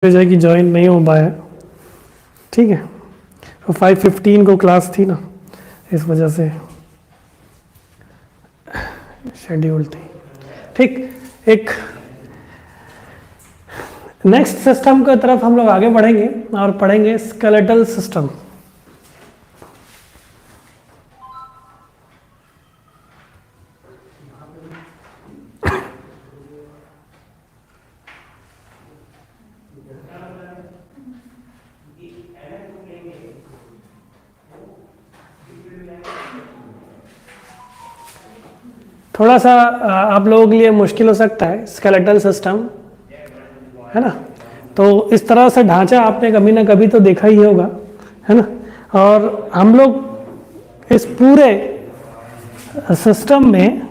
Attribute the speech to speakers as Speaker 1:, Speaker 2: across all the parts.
Speaker 1: वजह कि ज्वाइन नहीं हो पाया। ठीक है, तो 5:15 को क्लास थी ना, इस वजह से शेड्यूल थी। ठीक, एक नेक्स्ट सिस्टम की तरफ हम लोग आगे बढ़ेंगे और पढ़ेंगे स्केलेटल सिस्टम। थोड़ा सा आप लोगों के लिए मुश्किल हो सकता है स्केलेटल सिस्टम, है ना। तो इस तरह से ढांचा आपने कभी ना कभी तो देखा ही होगा, है ना। और हम लोग इस पूरे सिस्टम में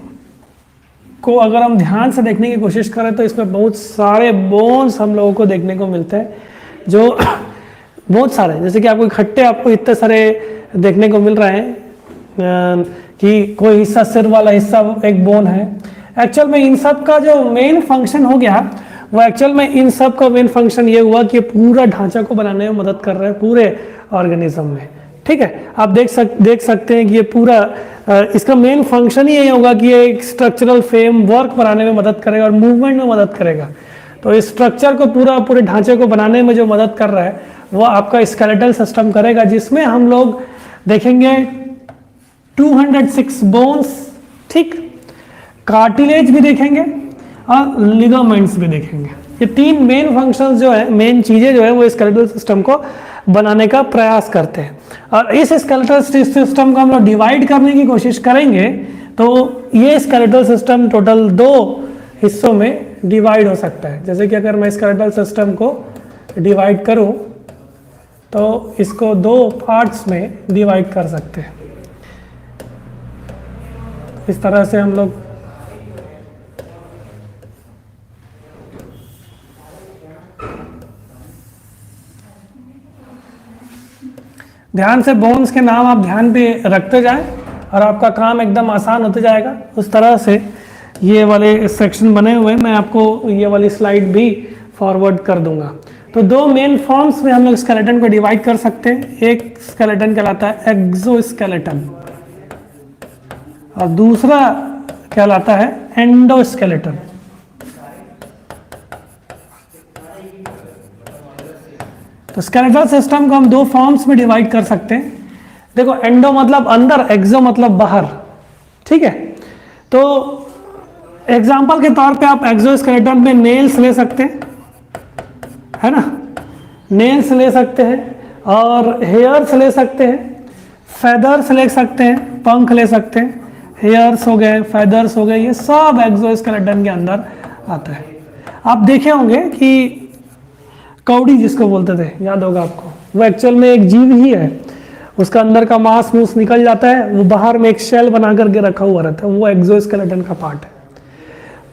Speaker 1: को अगर हम ध्यान से देखने की कोशिश करें तो इसमें बहुत सारे बोन्स हम लोगों को देखने को मिलते हैं, जो बहुत सारे, जैसे कि आपको इकट्ठे आपको इतने सारे देखने को मिल रहे हैं कि कोई हिस्सा सिर वाला हिस्सा एक बोन है। एक्चुअल में इन सब का जो मेन फंक्शन हो गया वो एक्चुअल में इन सब का मेन फंक्शन ये हुआ कि पूरा ढांचा को बनाने में मदद कर रहे हैं पूरे ऑर्गेनिज्म में। ठीक है, आप देख सकते हैं कि ये पूरा इसका मेन फंक्शन ही यही होगा कि ये एक स्ट्रक्चरल फ्रेम वर्क बनाने में मदद करेगा और मूवमेंट में मदद करेगा। तो इस स्ट्रक्चर को पूरे ढांचे को बनाने में जो मदद कर रहा है वो आपका स्केलेटल सिस्टम करेगा, जिसमें हम लोग देखेंगे 206 बोन्स, ठीक, कार्टिलेज भी देखेंगे और लिगामेंट्स भी देखेंगे। ये तीन मेन फंक्शंस जो है, मेन चीजें जो है वो स्केलेटल सिस्टम को बनाने का प्रयास करते हैं। और इस स्केलेटल सिस्टम को हम लोग डिवाइड करने की कोशिश करेंगे तो ये स्केलेटल सिस्टम टोटल 2 हिस्सों में डिवाइड हो सकता है। जैसे कि अगर मैं स्केलेटल सिस्टम को डिवाइड करूं तो इसको 2 पार्ट्स में डिवाइड कर सकते हैं। इस तरह से हम लोग ध्यान से बोन्स के नाम आप ध्यान पे रखते जाएं और आपका काम एकदम आसान होते जाएगा। उस तरह से ये वाले सेक्शन बने हुए, मैं आपको ये वाली स्लाइड भी फॉरवर्ड कर दूंगा। तो 2 मेन फॉर्म्स में हम लोग स्केलेटन को डिवाइड कर सकते हैं। एक स्केलेटन कहलाता है एक्सोस्केलेटन और दूसरा कहलाता है एंडोस्केलेटन। तो स्केलेटल सिस्टम को हम 2 फॉर्म्स में डिवाइड कर सकते हैं। देखो, एंडो मतलब अंदर, एक्सो मतलब बाहर। ठीक है, तो एग्जांपल के तौर पे आप एक्सोस्केलेटन में नेल्स ले सकते हैं, है ना, नेल्स ले सकते हैं और हेयर्स ले सकते हैं, फेदर्स ले सकते हैं, पंख ले सकते हैं, हेयर्स हो गए, फेदर्स हो गए, ये सब एक्सोस्केलेटन के अंदर आता है। आप देखे होंगे कि कौड़ी जिसको बोलते थे, याद होगा आपको, वो एक्चुअल में एक जीव ही है। उसका अंदर का मांस मूस निकल जाता है, वो बाहर में एक शेल बना करके रखा हुआ रहता है, वो एक्सोस्केलेटन का पार्ट है।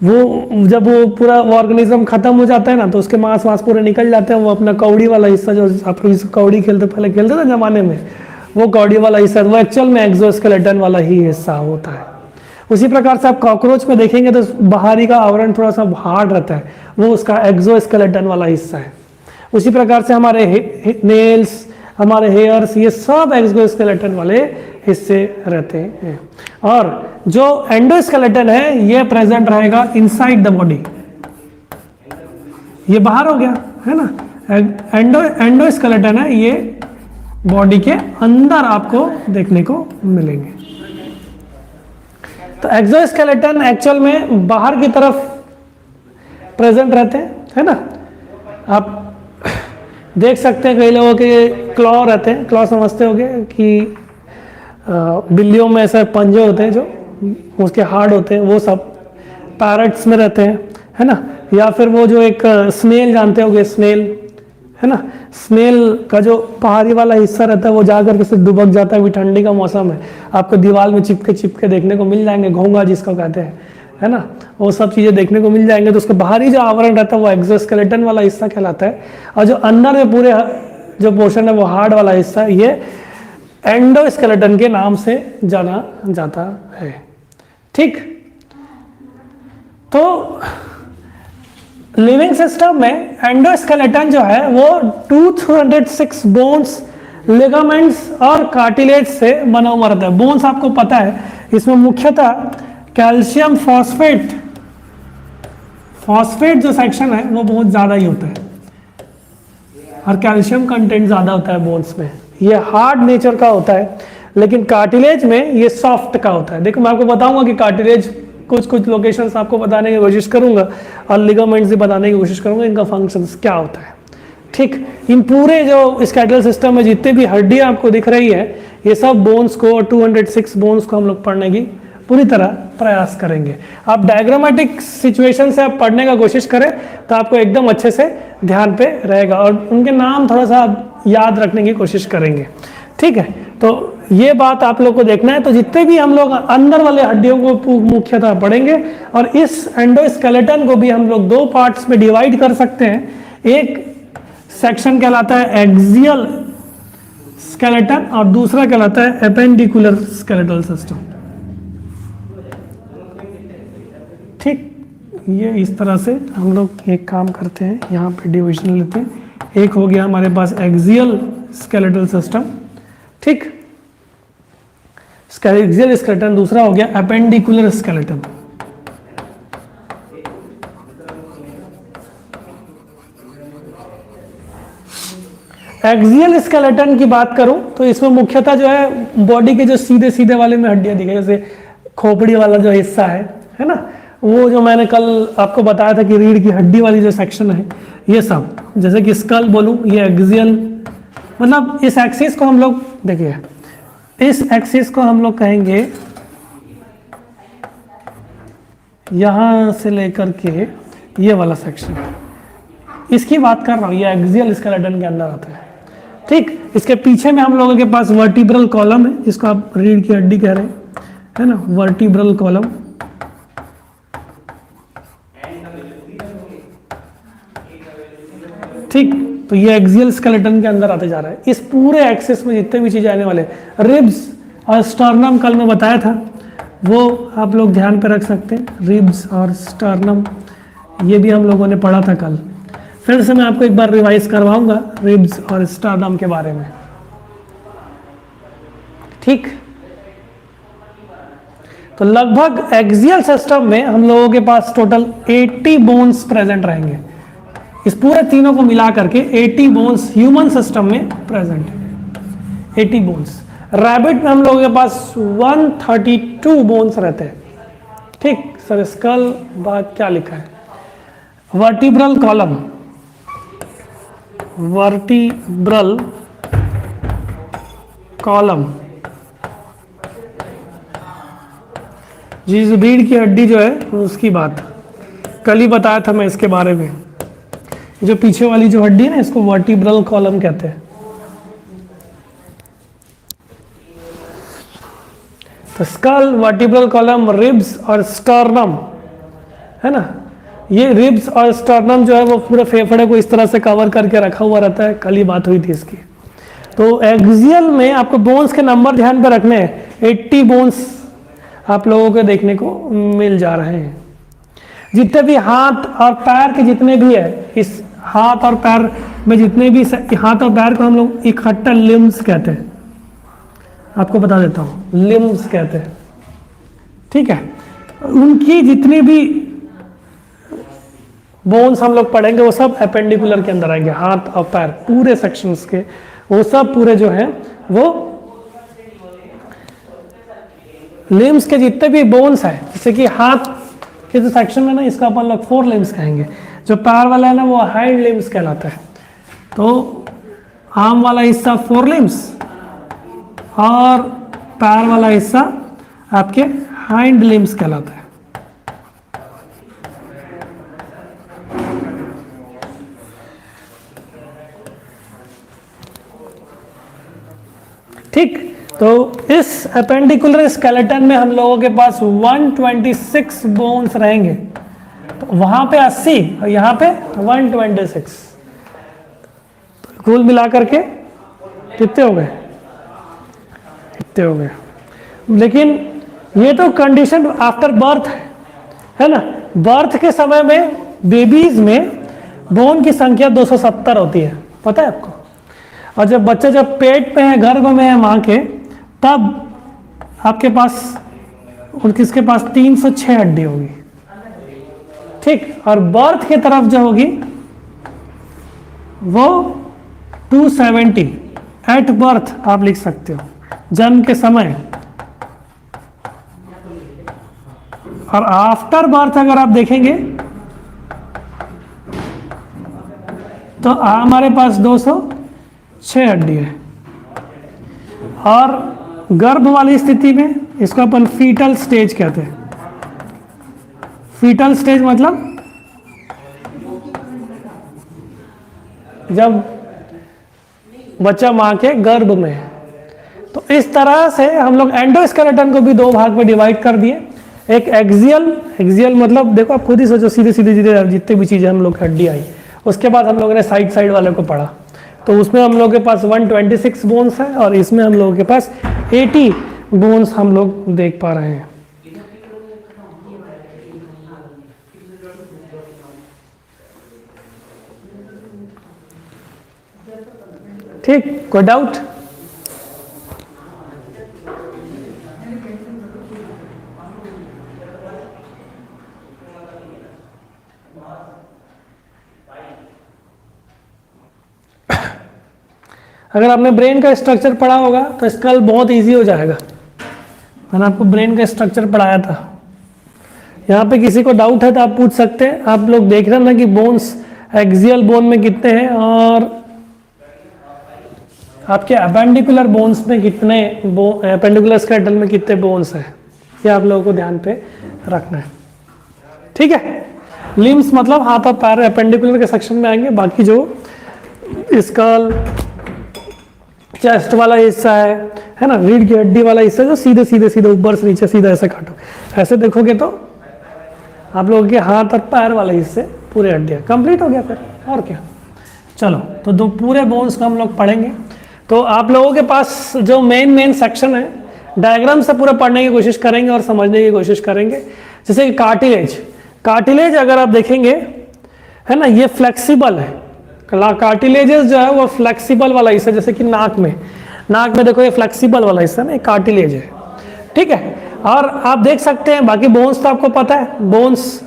Speaker 1: वो जब वो पूरा ऑर्गेनिज्म खत्म हो जाता है ना तो उसके मांस पूरे निकल जाते हैं, वो अपना कौड़ी वाला हिस्सा, जो आप लोग कौड़ी पहले खेलते थे जमाने में, वो कौड़ी वाला हिस्सा वो एक्चुअल में एक्सोस्केलेटन वाला ही हिस्सा होता है। उसी प्रकार से आप कॉकरोच में देखेंगे तो बाहरी का आवरण थोड़ा सा हार्ड रहता है, वो उसका एक्सोस्केलेटन वाला हिस्सा है। उसी प्रकार से हमारे नेल्स, हमारे हेयर्स, ये सब एक्सोस्केलेटन वाले हिस्से रहते हैं। और जो एंडोस्केलेटन है ये प्रेजेंट रहेगा इनसाइड द बॉडी, ये बाहर हो गया, है ना। एंडोस्केलेटन है, ये बॉडी के अंदर आपको देखने को मिलेंगे। तो एक्सोस्केलेटन एक्चुअल में बाहर की तरफ प्रेजेंट रहते हैं, है ना। आप देख सकते हैं कई लोगों के क्लॉ रहते हैं, क्लॉ समझते होंगे कि बिल्लियों में ऐसे पंजे होते हैं जो उसके हार्ड होते हैं, वो सब पैरट्स में रहते हैं, है ना। या फिर वो जो एक स्नेल जानते होंगे, स्नेल, है ना, स्नेल का जो बाहरी वाला हिस्सा रहता है वो जाकर के सिर्फ दुबक जाता है। अभी ठंडी का मौसम है, आपको दीवार में चिपके देखने को मिल जाएंगे, घोंगा जिसको कहते हैं, है ना, वो सब चीजें देखने को मिल जाएंगे। तो उसका बाहरी जो आवरण रहता है वो एक्सोस्केलेटन वाला हिस्सा कहलाता है, और जो अंदर में पूरे जो पोर्शन है वो हार्ड वाला हिस्सा है, ये एंडोस्केलेटन के नाम से जाना जाता है। ठीक, तो लिविंग सिस्टम में एंडोस्केलेटन जो है वो 206 बोन्स, लिगामेंट्स और कार्टिलेज से बना हुआ रहता है। बोन्स आपको पता है, इसमें मुख्यतः कैल्शियम फॉस्फेट जो सेक्शन है वो बहुत ज़्यादा ही होता है और कैल्शियम कंटेंट ज़्यादा होता है बोन्स में। ये हार्ड नेचर का होता है, लेकिन कार्टिलेज में ये सॉफ्ट का होता है। देखो मैं आपको बताऊंगा कि कार्टिलेज कुछ लोकेशंस आपको बताने की कोशिश करूंगा और लिगामेंट्स भी बताने की कोशिश करूंगा, इनका फंक्शंस क्या होता है। ठीक, इन पूरे जो स्केलेटल सिस्टम में जितने भी हड्डियां आपको दिख रही है, ये सब बोन्स को, 206 बोन्स को हम लोग पढ़ने की पूरी तरह प्रयास करेंगे। आप डायग्रामेटिक सिचुएशन से आप पढ़ने का कोशिश करें तो आपको एकदम अच्छे से ध्यान पे रहेगा और उनके नाम थोड़ा सा आप याद रखने की कोशिश करेंगे। ठीक है, तो ये बात आप लोग को देखना है। तो जितने भी हम लोग अंदर वाले हड्डियों को मुख्यतः पढ़ेंगे और इस एंडोस्केलेटन को भी हम लोग दो पार्ट्स में डिवाइड कर सकते हैं। एक सेक्शन कहलाता है एक्सियल स्केलेटन और दूसरा कहलाता है एपेंडिकुलर स्केलेटल सिस्टम। ठीक, ये इस तरह से हम लोग एक काम करते हैं, यहाँ पे डिवीजन लेते हैं। एक हो गया हमारे पास एक्सियल स्केलेटल सिस्टम, ठीक, एक्सियल स्केलेटन। दूसरा हो गया एपेंडिकुलर स्केलेटन। एक्सियल स्केलेटन की बात करूं तो इसमें मुख्यतः जो है बॉडी के जो सीधे सीधे वाले में हड्डियां दिखाई, जैसे खोपड़ी वाला जो हिस्सा है ना, वो जो मैंने कल आपको बताया था कि रीढ़ की हड्डी वाली जो सेक्शन है, ये सब, जैसे कि स्कल बोलूं, ये एक्सियल, मतलब इस एक्सिस को हम लोग देखिए, इस एक्सिस को हम लोग कहेंगे यहां से लेकर के ये वाला सेक्शन, इसकी बात कर रहा हूं, ये एक्सियल स्केलेटन के अंदर आता है। ठीक, इसके पीछे में हम लोगों के पास वर्टिब्रल कॉलम है, इसको आप रीढ़ की हड्डी कह रहे हैं, है ना, वर्टिब्रल कॉलम। ठीक, तो ये एक्सियल स्केलेटन के अंदर आते जा रहा है। इस पूरे एक्सिस में जितने भी चीजें आने वाले, रिब्स और स्टर्नम कल मैं बताया था, वो आप लोग ध्यान पे रख सकते हैं। रिब्स और स्टर्नम ये भी हम लोगों ने पढ़ा था कल, फिर से मैं आपको एक बार रिवाइज करवाऊंगा रिब्स और स्टर्नम के बारे में। ठीक, तो लगभग एक्सियल सिस्टम में हम लोगों के पास टोटल 80 बोन्स प्रेजेंट रहेंगे। इस पूरे तीनों को मिला करके 80 बोन्स ह्यूमन सिस्टम में प्रेजेंट है, 80 बोन्स। रैबिट में हम लोगों के पास 132 बोन्स रहते हैं। ठीक, सर स्कल बाद क्या लिखा है, वर्टिब्रल कॉलम, वर्टिब्रल कॉलम, जिस रीढ़ की हड्डी जो है उसकी बात कल ही बताया था मैं इसके बारे में। जो पीछे वाली जो हड्डी है ना, इसको वर्टिब्रल कॉलम कहते हैं। तो स्कल, वर्टिब्रल कॉलम, रिब्स और स्टर्नम, है ना, ये रिब्स और स्टर्नम जो है वो पूरे फेफड़े को इस तरह से कवर करके रखा हुआ रहता है। कल ही बात हुई थी इसकी। तो एक्सियल में आपको बोन्स के नंबर ध्यान पर रखने हैं, 80 बोन्स आप लोगों को देखने को मिल जा रहे हैं। जितने भी हाथ और पैर के जितने भी है, इस हाथ और पैर में जितने भी, हाथ और पैर को हम लोग इकट्ठा लिम्स कहते हैं। आपको बता देता हूं, लिम्स कहते हैं। ठीक है, उनकी जितनी भी बोन्स हम लोग पढ़ेंगे वो सब एपेंडिकुलर के अंदर आएंगे। हाथ और पैर पूरे सेक्शंस के, वो सब पूरे जो है वो लिम्स के जितने भी बोन्स है, जैसे कि हाथ के जो सेक्शन में ना, इसका अपन लोग 4 लिम्स कहेंगे। जो पैर वाला है ना, वो हाइंड लिम्स कहलाता है। तो आर्म वाला हिस्सा 4 लिम्स और पैर वाला हिस्सा आपके हाइंड लिम्स कहलाता है। ठीक, तो इस एपेंडिकुलर स्केलेटन में हम लोगों के पास 126 बोन्स रहेंगे। तो वहां पे 80 और यहाँ पे 126, तो कुल मिला करके कितने हो गए, इतने हो गए। लेकिन ये तो कंडीशन आफ्टर बर्थ है ना। बर्थ के समय में बेबीज में बोन की संख्या 270 होती है, पता है आपको। और जब पेट में है, गर्भ में है माँ के, तब आपके पास किसके पास 306 हड्डी होगी, ठीक। और बर्थ की तरफ जो होगी वो 270 एट बर्थ आप लिख सकते हो, जन्म के समय। और आफ्टर बर्थ अगर आप देखेंगे तो हमारे पास 206 हड्डी है। और गर्भ वाली स्थिति में इसको अपन फीटल स्टेज कहते हैं। फीटल स्टेज मतलब जब बच्चा मां के गर्भ में है। तो इस तरह से हम लोग एंडोस्केलेटन को भी दो भाग में डिवाइड कर दिए। एक एक्सियल मतलब देखो आप खुद ही सोचो, सीधे जितने भी चीजें हम लोग हड्डी आई, उसके बाद हम लोगों ने साइड वाले को पढ़ा। तो उसमें हम लोगों के पास 126 बोन्स है और इसमें हम लोगों के पास 80 बोन्स हम लोग देख पा रहे हैं। ठीक, कोई डाउट? अगर आपने ब्रेन का स्ट्रक्चर पढ़ा होगा तो स्कल बहुत इजी हो जाएगा। मैंने आपको ब्रेन का स्ट्रक्चर पढ़ाया था। यहाँ पे किसी को डाउट है तो आप पूछ सकते हैं। आप लोग देख रहे हैं ना कि बोन्स एक्सियल बोन में कितने हैं और आपके अपेंडिकुलर बोन्स में कितने, अपेंडिकुलर स्केलेटन में कितने बोन्स हैं, ये आप लोगों को ध्यान पे रखना है। ठीक है, लिम्स मतलब हाथ और पैर अपेंडिकुलर के सेक्शन में आएंगे। बाकी जो स्कल, चेस्ट वाला हिस्सा है ना, रीढ़ की हड्डी वाला हिस्सा जो सीधे ऊपर से नीचे सीधा ऐसे काटो, ऐसे देखोगे तो आप लोगों के हाथ और पैर वाले हिस्से पूरे हड्डियाँ कंप्लीट हो गया फिर, और क्या। चलो, तो दो पूरे बोन्स को हम लोग पढ़ेंगे। तो आप लोगों के पास जो मेन सेक्शन है, डायग्राम से पूरा पढ़ने की कोशिश करेंगे और समझने की कोशिश करेंगे। जैसे कि कार्टिलेज अगर आप देखेंगे, है ना, ये फ्लेक्सिबल है। कार्टिलेजेस जो है वो फ्लेक्सिबल वाला हिस्सा, जैसे कि नाक में देखो ये फ्लेक्सिबल वाला हिस्सा ना, कार्टिलेज है। ठीक है, और आप देख सकते हैं बाकी बोन्स तो आपको पता है, बोन्स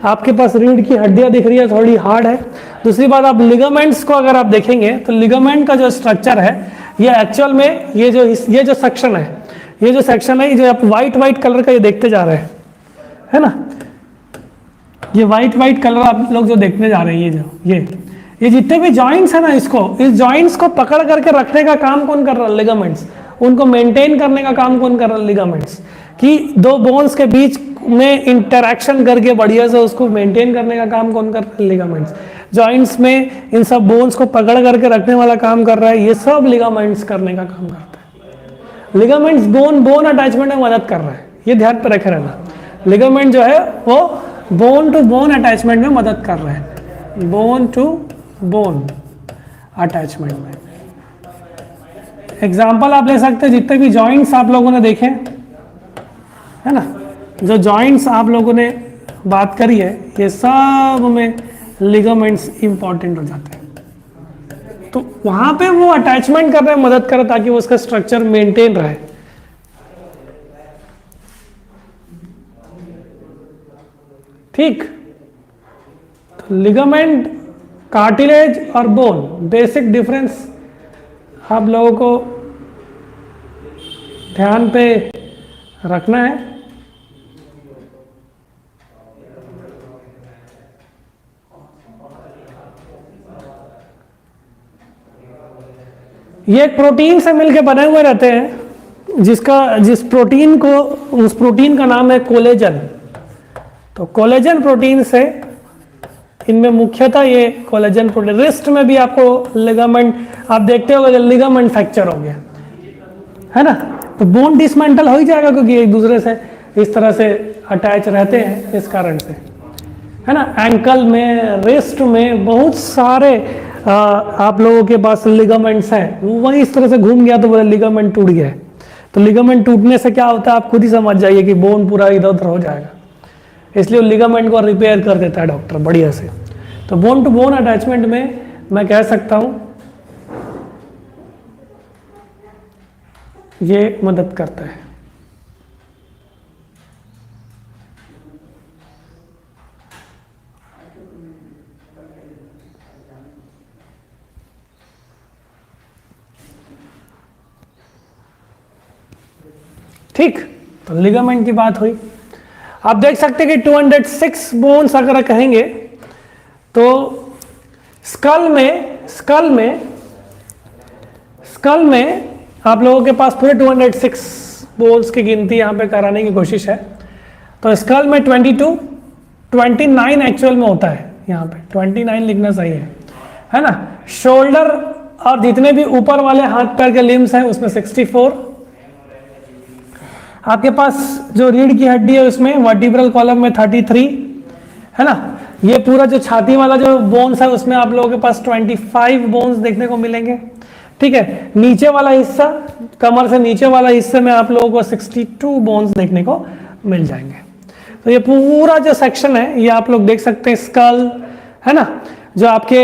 Speaker 1: आपके पास रीढ़ की हड्डियां दिख रही है, थोड़ी हार्ड है। दूसरी बात, आप लिगामेंट्स को अगर आप देखेंगे तो लिगामेंट का जो स्ट्रक्चर है, ये एक्चुअल में ये जो सेक्शन है, ये जो आप व्हाइट कलर का ये देखते जा रहे हैं, है ना, ये व्हाइट कलर आप लोग जो देखने जा रहे हैं, ये जितने भी जॉइंट्स है ना, इस जॉइंट्स को पकड़ करके रखने का काम कौन कर रहा है? लिगामेंट्स। उनको मेंटेन करने का काम कौन कर रहा है? लिगामेंट्स। कि दो बोन्स के बीच में इंटरैक्शन करके बढ़िया से उसको मेंटेन करने का काम कौन कर रहा है? लिगामेंट्स। जॉइंट्स में इन सब बोन्स को पकड़ करके रखने वाला काम कर रहा है, ये सब लिगामेंट्स करने का काम करता है। लिगामेंट्स बोन अटैचमेंट में मदद कर रहा है, ये ध्यान पर रखे रहना। लिगामेंट जो है वो बोन टू बोन अटैचमेंट में मदद कर रहा है, बोन टू बोन अटैचमेंट में। एग्जाम्पल आप ले सकते हैं, जितने भी जॉइंट्स आप लोगों ने देखे, है ना, जो जॉइंट्स आप लोगों ने बात करी है, ये सब में लिगामेंट्स इंपॉर्टेंट हो जाते हैं। तो वहां पे वो अटैचमेंट करने में मदद करे ताकि वो उसका स्ट्रक्चर मेंटेन रहे। ठीक, तो लिगामेंट, कार्टिलेज और बोन, बेसिक डिफरेंस आप लोगों को ध्यान पे रखना है। ये एक प्रोटीन से मिलके बने हुए रहते हैं, जिस प्रोटीन को, उस प्रोटीन का नाम है कोलेजन। तो कोलेजन प्रोटीन से, इनमें मुख्यतः ये कोलेजन प्रोटीन, रिस्ट में भी आपको लिगामेंट आप देखते होगे, लिगामेंट फ्रैक्चर हो गया, है ना, तो बोन डिसमेंटल हो ही जाएगा, क्योंकि एक दूसरे से इस तरह से अटैच रहते हैं, इस कारण से, है ना। एंकल में, रिस्ट में बहुत सारे आप लोगों के पास लिगामेंट्स हैं, वही इस तरह से घूम गया तो बोले लिगामेंट टूट गया है। तो लिगामेंट टूटने से क्या होता है आप खुद ही समझ जाइए कि बोन पूरा इधर उधर हो जाएगा। इसलिए लिगामेंट को रिपेयर कर देता है डॉक्टर बढ़िया से। तो बोन टू बोन अटैचमेंट में मैं कह सकता हूं ये मदद करता है। ठीक, तो लिगामेंट की बात हुई। आप देख सकते हैं कि 206 बोन्स अगर कहेंगे तो स्कल में आप लोगों के पास पूरे 206 बोन्स की गिनती यहां पे कराने की कोशिश है। तो स्कल में 29 एक्चुअल में होता है, यहां पे 29 लिखना सही है ना। शोल्डर और जितने भी ऊपर वाले हाथ पैर के लिम्स हैं उसमें 64। आपके पास जो रीढ़ की हड्डी है उसमें वर्टिब्रल कॉलम में 33 है ना। ये पूरा जो छाती वाला जो बोन्स है उसमें आप लोगों के पास 25 बोन्स देखने को मिलेंगे। ठीक है, नीचे वाला हिस्सा, कमर से नीचे वाला हिस्से में आप लोगों को 62 बोन्स देखने को मिल जाएंगे। तो ये पूरा जो सेक्शन है ये आप लोग देख सकते हैं, स्कल है ना, जो आपके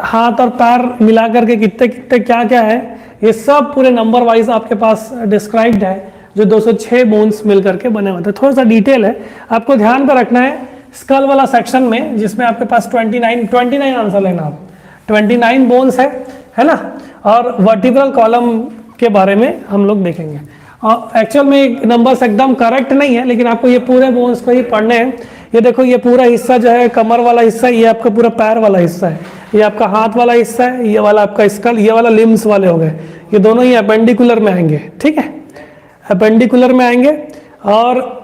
Speaker 1: हाथ और पैर मिला करके कितने कितने क्या क्या है, ये सब पूरे नंबर वाइज आपके पास डिस्क्राइब्ड है, जो 206 बोन्स मिलकर के बने होते हैं। थोड़ा सा डिटेल है, आपको ध्यान पर रखना है स्कल वाला सेक्शन में, जिसमें आपके पास 29 आंसर लेना आप, 29 बोन्स है ना। और वर्टिब्रल कॉलम के बारे में हम लोग देखेंगे। और एक्चुअल में नंबर्स एकदम करेक्ट नहीं है, लेकिन आपको ये पूरे बोन्स को ही पढ़ने हैं। ये देखो, ये पूरा हिस्सा जो है कमर वाला हिस्सा, ये आपका पूरा पैर वाला हिस्सा है, ये आपका हाथ वाला हिस्सा है, ये वाला आपका स्कल, ये वाला लिम्स वाले हो गए। ये दोनों ही अपेंडिकुलर में आएंगे। ठीक है, अपेंडिकुलर में आएंगे। और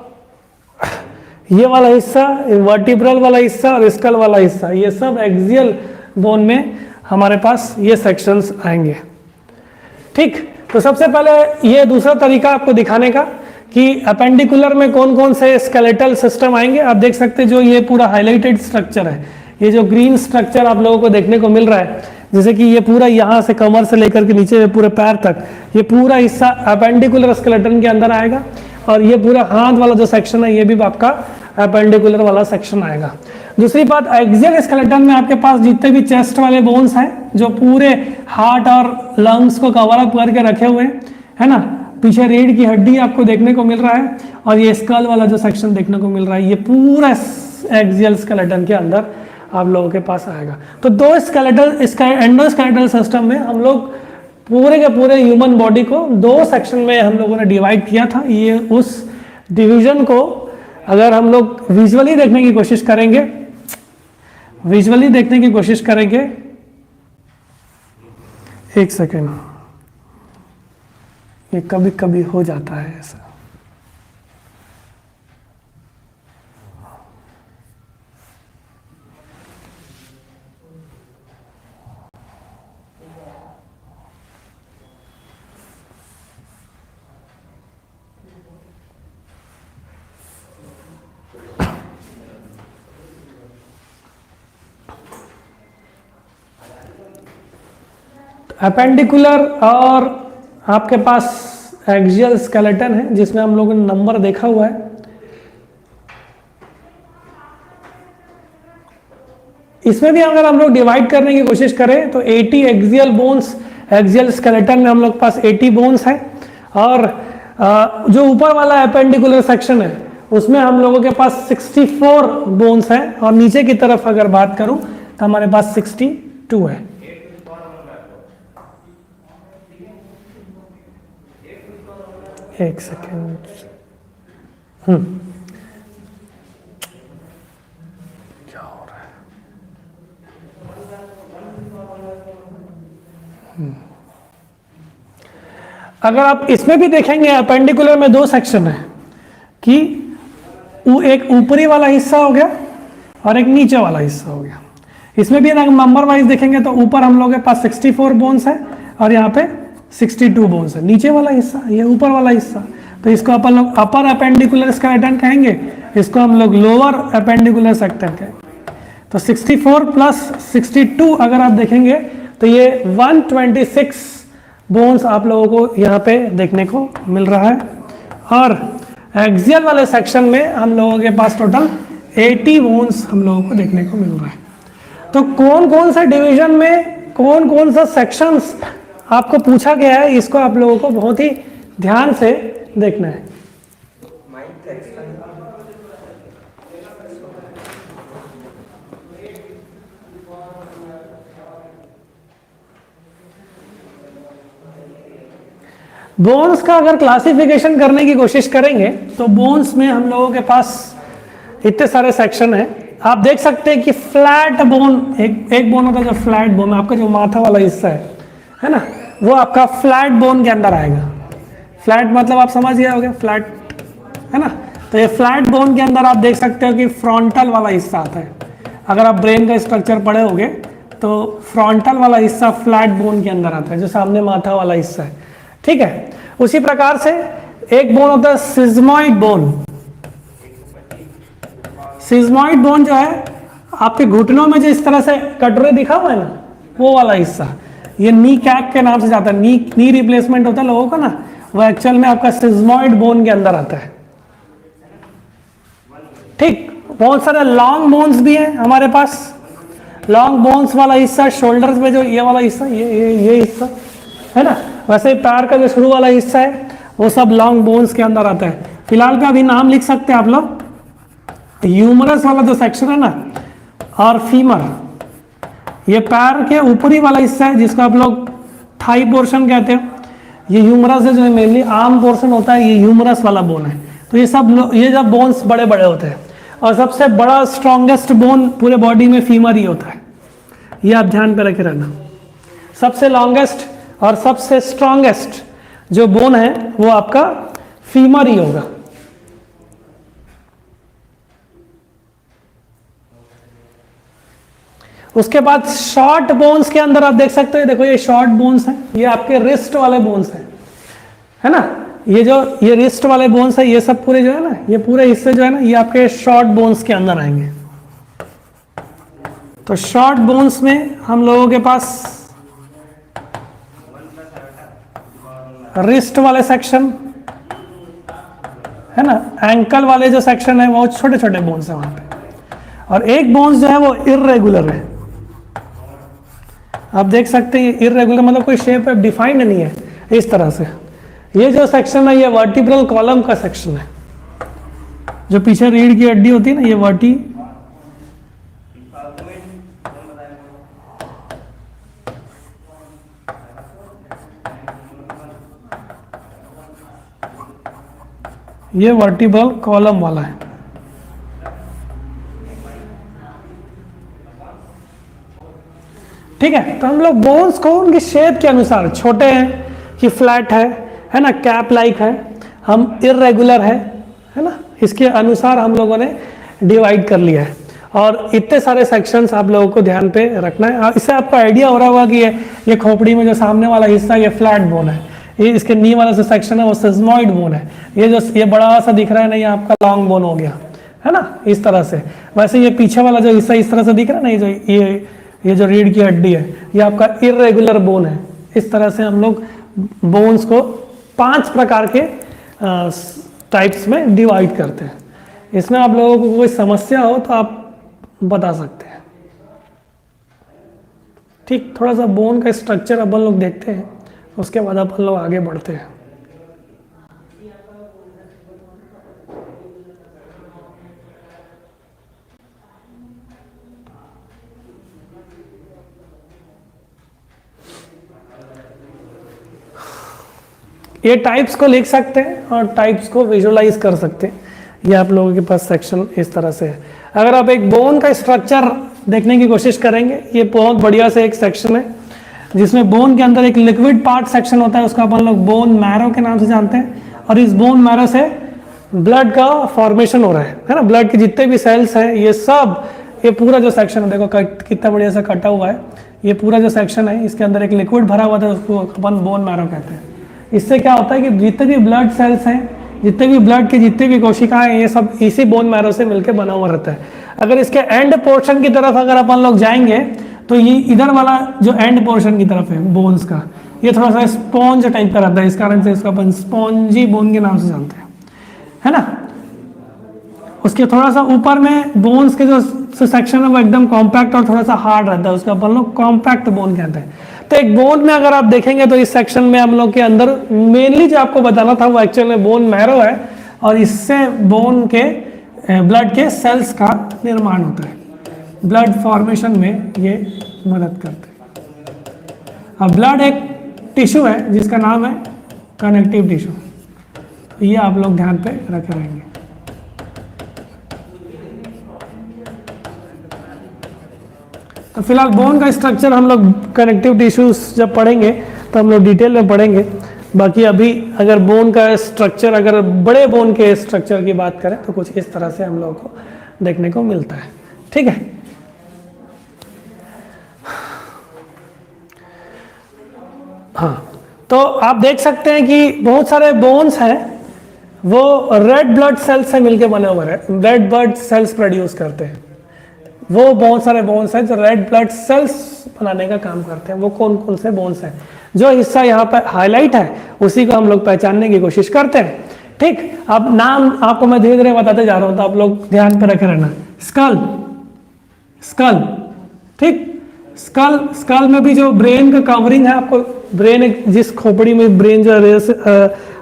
Speaker 1: ये वाला हिस्सा, वर्टिब्रल वाला हिस्सा और स्कल वाला हिस्सा, ये सब एक्सियल बोन में हमारे पास ये सेक्शंस आएंगे। ठीक, तो सबसे पहले ये दूसरा तरीका आपको दिखाने का कि अपेंडिकुलर में कौन कौन से स्केलेटल सिस्टम आएंगे। आप देख सकते हैं जो ये पूरा हाईलाइटेड स्ट्रक्चर है, ये जो ग्रीन स्ट्रक्चर आप लोगों को देखने को मिल रहा है, जैसे कि ये पूरा यहाँ से कमर से लेकर के नीचे पूरे पैर तक, ये पूरा हिस्सा अपेंडिकुलर स्केलेटन के अंदर आएगा। और ये पूरा हाथ वाला जो सेक्शन है ये भी आपका अपेंडिकुलर वाला सेक्शन आएगा। दूसरी बात, एक्सियल स्केलेटन में आपके पास जितने भी चेस्ट वाले बोन्स हैं जो पूरे हार्ट और लंग्स को कवर अप करके रखे हुए हैं, है ना, पीछे रीढ़ की हड्डी आपको देखने को मिल रहा है, और ये स्कल वाला जो सेक्शन देखने को मिल रहा है, ये पूरा एक्सियल स्केलेटन के अंदर आप लोगों के पास आएगा। तो दो एंडोस्केलेटल सिस्टम में हम लोग पूरे के पूरे ह्यूमन बॉडी को दो सेक्शन में हम लोगों ने डिवाइड किया था। ये उस डिवीजन को अगर हम लोग विजुअली देखने की कोशिश करेंगे, एक सेकेंड, ये कभी कभी हो जाता है ऐसा। अपेंडिकुलर और आपके पास एक्सियल स्केलेटन है, जिसमें हम लोगों ने नंबर देखा हुआ है। इसमें भी अगर हम लोग डिवाइड करने की कोशिश करें तो 80 एक्सियल बोन्स, एक्सियल स्केलेटन में हम लोग पास 80 बोन्स है। और जो ऊपर वाला अपेंडिकुलर सेक्शन है उसमें हम लोगों के पास 64 बोन्स है। और नीचे की तरफ अगर बात करूं तो हमारे पास 62 है। एक सेकेंड, क्या हो रहा है? अगर आप इसमें भी देखेंगे अपेंडिकुलर में दो सेक्शन है, कि एक ऊपरी वाला हिस्सा हो गया और एक नीचे वाला हिस्सा हो गया। इसमें भी अगर नंबर वाइज देखेंगे तो ऊपर हम लोगों के पास 64 बोन्स है और यहाँ पे 62 बोन्स है। नीचे वाला हिस्सा, ये ऊपर वाला हिस्सा, तो इसको अपन लोग अपर अपेंडिकुलर स्केलेटन कहेंगे, इसको हम लोग लोअर अपेंडिकुलर सेक्टर कहेंगे। तो 64 प्लस 62 अगर आप देखेंगे तो ये 126 बोन्स आप लोगों को यहाँ पे देखने को मिल रहा है। और एक्सियल वाले सेक्शन में हम लोगों के पास टोटल 80 बोन्स हम लोगों को देखने को मिल रहा है। तो कौन कौन सा डिवीजन में कौन कौन सा सेक्शंस आपको पूछा गया है, इसको आप लोगों को बहुत ही ध्यान से देखना है। बोन्स का अगर क्लासिफिकेशन करने की कोशिश करेंगे तो बोन्स में हम लोगों के पास इतने सारे सेक्शन हैं। आप देख सकते हैं कि फ्लैट बोन, एक बोन होता है जो फ्लैट बोन, आपका जो माथा वाला हिस्सा है ना, वो आपका फ्लैट बोन के अंदर आएगा। फ्लैट मतलब आप समझ गए होंगे, फ्लैट है ना। तो ये फ्लैट बोन के अंदर आप देख सकते हो कि फ्रंटल वाला हिस्सा आता है। अगर आप ब्रेन का स्ट्रक्चर पढ़े होगे तो फ्रंटल वाला हिस्सा फ्लैट बोन के अंदर आता है, जो सामने माथा वाला हिस्सा है, ठीक है। उसी प्रकार से एक बोन होता है सिज्मॉइड बोन। सिज्मॉइड बोन जो है आपके घुटनों में जो इस तरह से कटोरे दिखा हुआ है ना, वो वाला हिस्सा, ये नी कैप के नाम से जाता है। नी रिप्लेसमेंट होता है लोगों का ना, वो एक्चुअल में आपका सिज्मॉइड बोन के अंदर आता है, ठीक। बहुत सारे लॉन्ग बोन्स भी हैं हमारे पास। लॉन्ग बोन्स वाला हिस्सा शोल्डर्स में, जो ये वाला हिस्सा, ये हिस्सा है ना, वैसे ही पैर का जो शुरू वाला हिस्सा है वो सब लॉन्ग बोन्स के अंदर आता है। फिलहाल का अभी नाम लिख सकते हैं आप लोग, ह्यूमरस वाला जो सेक्शन है ना, और फीमर, ये पैर के ऊपरी वाला हिस्सा है जिसको आप लोग थाई पोर्शन कहते हैं। ये ह्यूमरस है, जो मेनली आर्म पोर्शन होता है, ये ह्यूमरस वाला बोन है। तो ये सब, ये जब बोन्स बड़े बड़े होते हैं, और सबसे बड़ा स्ट्रॉन्गेस्ट बोन पूरे बॉडी में फीमर ही होता है, ये आप ध्यान पे रखे रहना। सबसे लॉन्गेस्ट और सबसे स्ट्रॉन्गेस्ट जो बोन है वो आपका फीमर ही होगा। उसके बाद शॉर्ट बोन्स के अंदर आप देख सकते हो, देखो ये शॉर्ट बोन्स हैं, ये आपके रिस्ट वाले बोन्स हैं, है ना। ये रिस्ट वाले बोन्स है, ये सब पूरे जो है ना, ये पूरे हिस्से जो है ना, ये आपके शॉर्ट बोन्स के अंदर आएंगे। तो शॉर्ट बोन्स में हम लोगों के पास रिस्ट वाले सेक्शन है ना, एंकल वाले जो सेक्शन है वो छोटे छोटे बोन्स है वहां पे, और एक बोन्स जो है वो इररेगुलर है। आप देख सकते हैं इररेगुलर मतलब कोई शेप डिफाइंड नहीं है इस तरह से। ये जो सेक्शन है ये वर्टिब्रल कॉलम का सेक्शन है, जो पीछे रीढ़ की हड्डी होती है ना, ये ये वर्टिब्रल कॉलम वाला है। ठीक है। तो हम लोग बोन्स को उनकी शेप के अनुसार, छोटे हैं कि फ्लैट है ना, कैप लाइक है, हम इररेगुलर है ना, इसके अनुसार हम लोगों ने डिवाइड कर लिया है। और इतने सारे सेक्शंस आप लोगों को ध्यान पे रखना है। इससे आपको आइडिया हो रहा होगा कि ये खोपड़ी में जो सामने वाला हिस्सा ये फ्लैट बोन है, ये इसके नी वाला जो सेक्शन है वो सिज्मॉइड बोन है, ये बड़ा सा दिख रहा है ना, ये आपका लॉन्ग बोन हो गया, है ना, इस तरह से। वैसे ये पीछे वाला जो हिस्सा इस तरह से दिख रहा है ना, ये जो रीढ़ की हड्डी है, ये आपका इररेगुलर बोन है। इस तरह से हम लोग बोन्स को 5 प्रकार के टाइप्स में डिवाइड करते हैं। इसमें आप लोगों को कोई समस्या हो तो आप बता सकते हैं, ठीक। थोड़ा सा बोन का स्ट्रक्चर अपन लोग देखते हैं, उसके बाद अपन लोग आगे बढ़ते हैं। ये टाइप्स को लिख सकते हैं और टाइप्स को विजुअलाइज कर सकते हैं। ये आप लोगों के पास सेक्शन इस तरह से है। अगर आप एक बोन का स्ट्रक्चर देखने की कोशिश करेंगे, ये बहुत बढ़िया से एक सेक्शन है जिसमें बोन के अंदर एक लिक्विड पार्ट सेक्शन होता है, उसको अपन लोग बोन मैरो के नाम से जानते हैं। और इस बोन मैरो से ब्लड का फॉर्मेशन हो रहा है ना, ब्लड के जितने भी सेल्स हैं ये सब, ये पूरा जो सेक्शन है देखो कितना बढ़िया से कटा हुआ है, ये पूरा जो सेक्शन है इसके अंदर एक लिक्विड भरा हुआ था, उसको अपन बोन मैरो कहते हैं। इससे क्या होता है कि जितने भी ब्लड सेल्स हैं, जितने भी ब्लड की जितनी भी कोशिकाएं हैं, ये सब इसी बोन मैरो से मिलकर बना हुआ रहता है। अगर इसके एंड पोर्शन की तरफ अगर अपन लोग जाएंगे तो ये इधर वाला जो एंड पोर्शन की तरफ है बोन्स का, ये थोड़ा सा स्पॉन्ज टाइप का रहता है, इस कारण से इसको अपन स्पॉन्जी बोन के नाम से जानते हैं, है ना। उसके थोड़ा सा ऊपर में बोन्स के जो सेक्शन है वो एकदम कॉम्पैक्ट और थोड़ा सा हार्ड रहता है, उसको अपन लोग कॉम्पैक्ट बोन कहते हैं। तो एक बोन में अगर आप देखेंगे तो इस सेक्शन में हम लोग के अंदर मेनली जो आपको बताना था वो एक्चुअल में बोन मैरो है, और इससे बोन के ब्लड के सेल्स का निर्माण होता है, ब्लड फॉर्मेशन में ये मदद करते हैं। अब ब्लड एक टिश्यू है जिसका नाम है कनेक्टिव टिश्यू, ये आप लोग ध्यान पे रखे रहेंगे। तो फिलहाल बोन का स्ट्रक्चर हम लोग कनेक्टिव टिश्यूज जब पढ़ेंगे तो हम लोग डिटेल में पढ़ेंगे। बाकी अभी अगर बोन का स्ट्रक्चर, अगर बड़े बोन के स्ट्रक्चर की बात करें तो कुछ इस तरह से हम लोगों को देखने को मिलता है। ठीक है, हाँ, तो आप देख सकते हैं कि बहुत सारे बोन्स हैं वो रेड ब्लड सेल्स से मिलके बने हुए हैं, रेड ब्लड सेल्स प्रोड्यूस करते हैं। वो बहुत सारे बोन्स हैं जो रेड ब्लड सेल्स बनाने का काम करते हैं। वो कौन कौन से बोन्स हैं? जो हिस्सा यहाँ पर हाईलाइट है उसी को हम लोग पहचानने की कोशिश करते हैं। ठीक, अब नाम आपको मैं धीरे धीरे बताते जा रहा हूँ तो आप लोग ध्यान पे रखे रहना। स्कल, स्कल, ठीक, स्कल, स्कल में भी जो ब्रेन का कवरिंग है, आपको ब्रेन जिस खोपड़ी में ब्रेन जो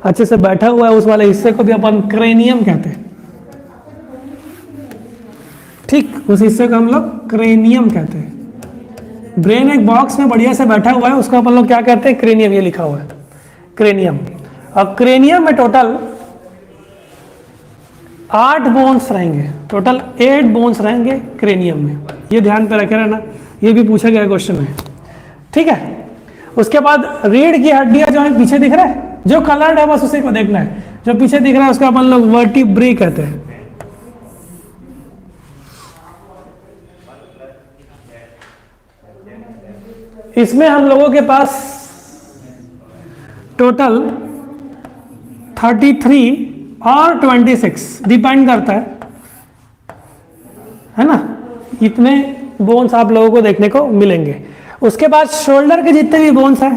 Speaker 1: अच्छे से बैठा हुआ है उस वाले हिस्से को भी अपन क्रेनियम कहते हैं। ठीक, उस हिस्से को हम लोग क्रेनियम कहते हैं। ब्रेन एक बॉक्स में बढ़िया से बैठा हुआ है, उसको अपन लोग क्या कहते हैं? क्रेनियम, ये लिखा हुआ है क्रेनियम। अब क्रेनियम में टोटल 8 बोन्स रहेंगे, टोटल 8 बोन्स रहेंगे क्रेनियम में। ये ध्यान पे रखे रहना, ये भी पूछा गया क्वेश्चन में। ठीक है, उसके बाद रीढ़ की हड्डियां जो है पीछे दिख रहा है, जो कलर्ड है बस उसी को देखना है। जो पीछे दिख रहा है उसको अपन लोग वर्टिब्रे कहते हैं। इसमें हम लोगों के पास टोटल 33 और 26 डिपेंड करता है ना, इतने बोन्स आप लोगों को देखने को मिलेंगे। उसके बाद शोल्डर के जितने भी बोन्स हैं,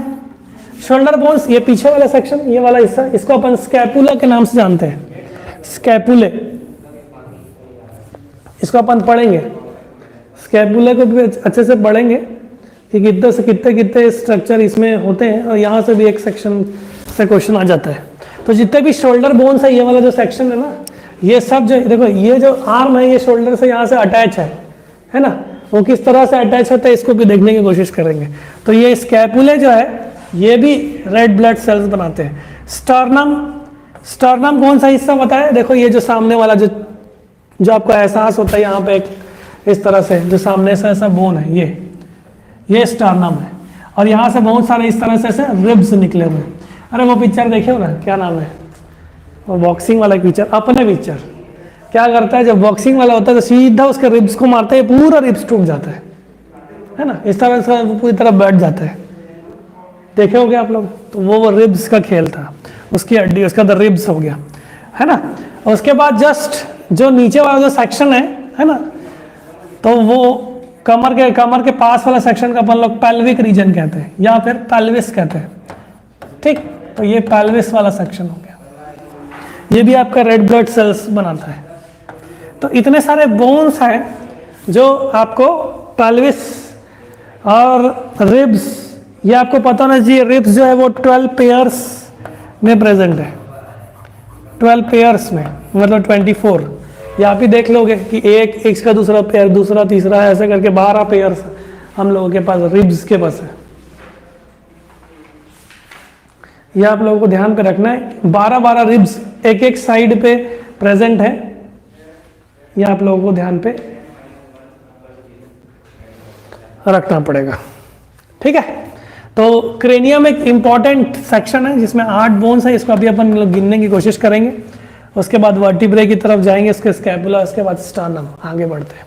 Speaker 1: शोल्डर बोन्स, ये पीछे वाला सेक्शन, ये वाला हिस्सा, इसको अपन स्कैपुला के नाम से जानते हैं। स्कैपुले, इसको अपन पढ़ेंगे, स्कैपुले को भी अच्छे से पढ़ेंगे कि कितने से कितने स्ट्रक्चर इसमें होते हैं, और यहाँ से भी एक सेक्शन से क्वेश्चन आ जाता है। तो जितने भी शोल्डर बोन्स है, ये वाला जो सेक्शन है ना, ये सब जो देखो, ये जो आर्म है ये शोल्डर से यहाँ से अटैच है ना, वो किस तरह से अटैच होता है इसको भी देखने की कोशिश करेंगे। तो ये स्कैपुले जो है ये भी रेड ब्लड सेल्स बनाते हैं। स्टर्नम, स्टर्नम कौन सा हिस्सा बताया? देखो ये जो सामने वाला जो आपको एहसास होता है यहाँ पे एक इस तरह से जो सामने से ऐसा बोन है, ये स्टर्नम है, और यहाँ से बहुत सारे इस तरह से ऐसे रिब्स निकले हुए। अरे वो पिक्चर देखे हो ना, क्या नाम है वो बॉक्सिंग वाला पिक्चर, अपने पिक्चर, क्या करता है जब बॉक्सिंग वाला होता है तो सीधा उसके रिब्स को मारता है, पूरा रिब्स टूट जाता है ना, इस तरह से पूरी तरह बैठ जाता है। देखे होगे आप लोग? तो वो रिब्स का खेल था, उसकी हड्डी, उसका द रिब्स हो गया, है ना। और उसके बाद जस्ट जो नीचे वाला जो सेक्शन है ना, तो वो कमर के पास वाला सेक्शन का अपन लोग पेल्विक रीजन कहते हैं, या फिर पेल्विस कहते हैं। ठीक, तो ये पेल्विस वाला सेक्शन हो गया, ये भी आपका रेड ब्लड सेल्स बनाता है। तो इतने सारे बोन्स हैं जो आपको पेल्विस और रिब्स, ये आपको पता होना चाहिए, रिब्स जो है वो 12 पेयर्स में प्रेजेंट है, 12 पेयर्स में, मतलब 24। या आप ही देख लोगे कि एक का दूसरा पेयर, दूसरा तीसरा, ऐसे करके 12 पेयर्स हम लोगों के पास रिब्स के पास है। यह आप लोगों को ध्यान पे रखना है, 12 रिब्स एक साइड पे प्रेजेंट है, यह आप लोगों को ध्यान पे रखना पड़ेगा। ठीक है, तो क्रेनियम एक इंपॉर्टेंट सेक्शन है जिसमें 8 बोन्स है, इसको अभी अपन लोग गिनने की कोशिश करेंगे। उसके बाद वर्टिब्रे की तरफ जाएंगे, उसके स्कैपुला, उसके बाद स्टर्नम, आगे बढ़ते हैं।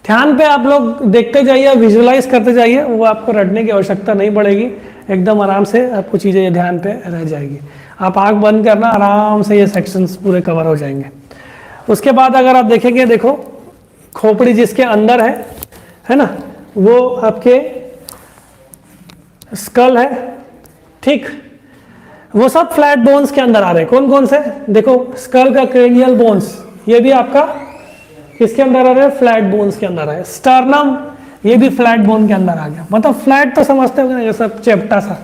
Speaker 1: ध्यान पे आप लोग देखते जाइए, विजुअलाइज करते जाइए, वो आपको रटने की आवश्यकता नहीं पड़ेगी, एकदम आराम से आपको चीज़ें ध्यान पे रह जाएगी। आप आँख बंद करना, आराम से ये सेक्शंस पूरे कवर हो जाएंगे। उसके बाद अगर आप देखेंगे, देखो खोपड़ी जिसके अंदर है ना, वो आपके स्कल है। ठीक, वो सब फ्लैट बोन्स के अंदर आ रहे हैं। कौन कौन से? देखो स्कल का क्रेनियल बोन्स, ये भी आपका किसके अंदर आ रहा है? फ्लैट बोन्स के अंदर है। स्टर्नम ये भी फ्लैट बोन के अंदर आ गया, मतलब फ्लैट तो समझते हो ना, ये सब चेप्टा सा,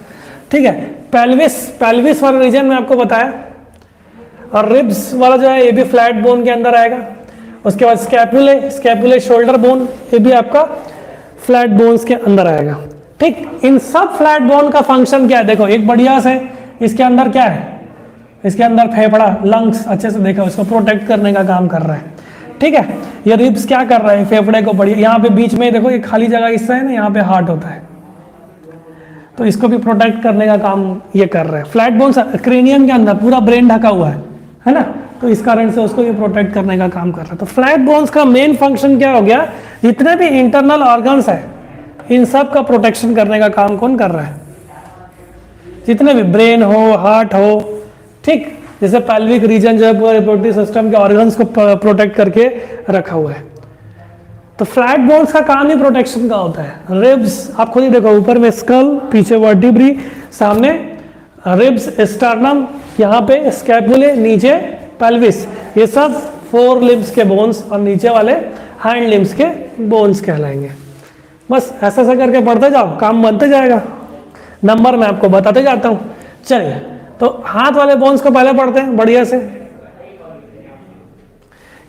Speaker 1: ठीक है। पेल्विस, पेल्विस वाला रीजन में आपको बताया, और रिब्स वाला जो है ये भी फ्लैट बोन के अंदर आएगा। उसके बाद स्कैपुले, स्कैपुले शोल्डर बोन, ये भी आपका फ्लैट बोन्स के अंदर आएगा, ठीक। इन सब फ्लैट बोन का फंक्शन क्या है? देखो एक बढ़िया से इसके अंदर क्या है, इसके अंदर फेफड़ा, लंग्स अच्छे से देखो, इसको प्रोटेक्ट करने का काम कर रहा है, ठीक है। ये रिब्स क्या कर रहा है? फेफड़े को बढ़िया, यहाँ पे बीच में देखो ये खाली जगह हिस्सा है ना, यहाँ पे हार्ट होता है, तो इसको भी प्रोटेक्ट करने का काम ये कर रहा है। फ्लैट बोन्स क्रेनियम के अंदर पूरा ब्रेन ढका हुआ है ना, तो इस कारण से उसको भी प्रोटेक्ट करने का काम कर रहा है। तो फ्लैट बोन्स का मेन फंक्शन क्या हो गया? जितने भी इंटरनल ऑर्गन्स है इन सब का प्रोटेक्शन करने का काम कौन कर रहा है? जितने भी ब्रेन हो, हार्ट हो, ठीक। जैसे पैल्विक रीजन जो है पूरा रिप्रोडक्टिव सिस्टम के ऑर्गन्स को प्रोटेक्ट करके रखा हुआ है। तो फ्लैट बोन्स का काम ही प्रोटेक्शन का होता है। रिब्स आप खुद ही देखो, ऊपर में स्कल, पीछे वर्टिब्री, सामने रिब्स, स्टर्नम, यहाँ पे स्कैपुले, नीचे पेल्विस, ये सब 4 लिम्स के बोन्स और नीचे वाले हैंड लिम्स के बोन्स कहलाएंगे। बस ऐसा ऐसा करके पढ़ते जाओ, काम बनते जाएगा, नंबर मैं आपको बताते जाता हूँ। चलिए, तो हाथ वाले बोन्स को पहले पढ़ते हैं बढ़िया से।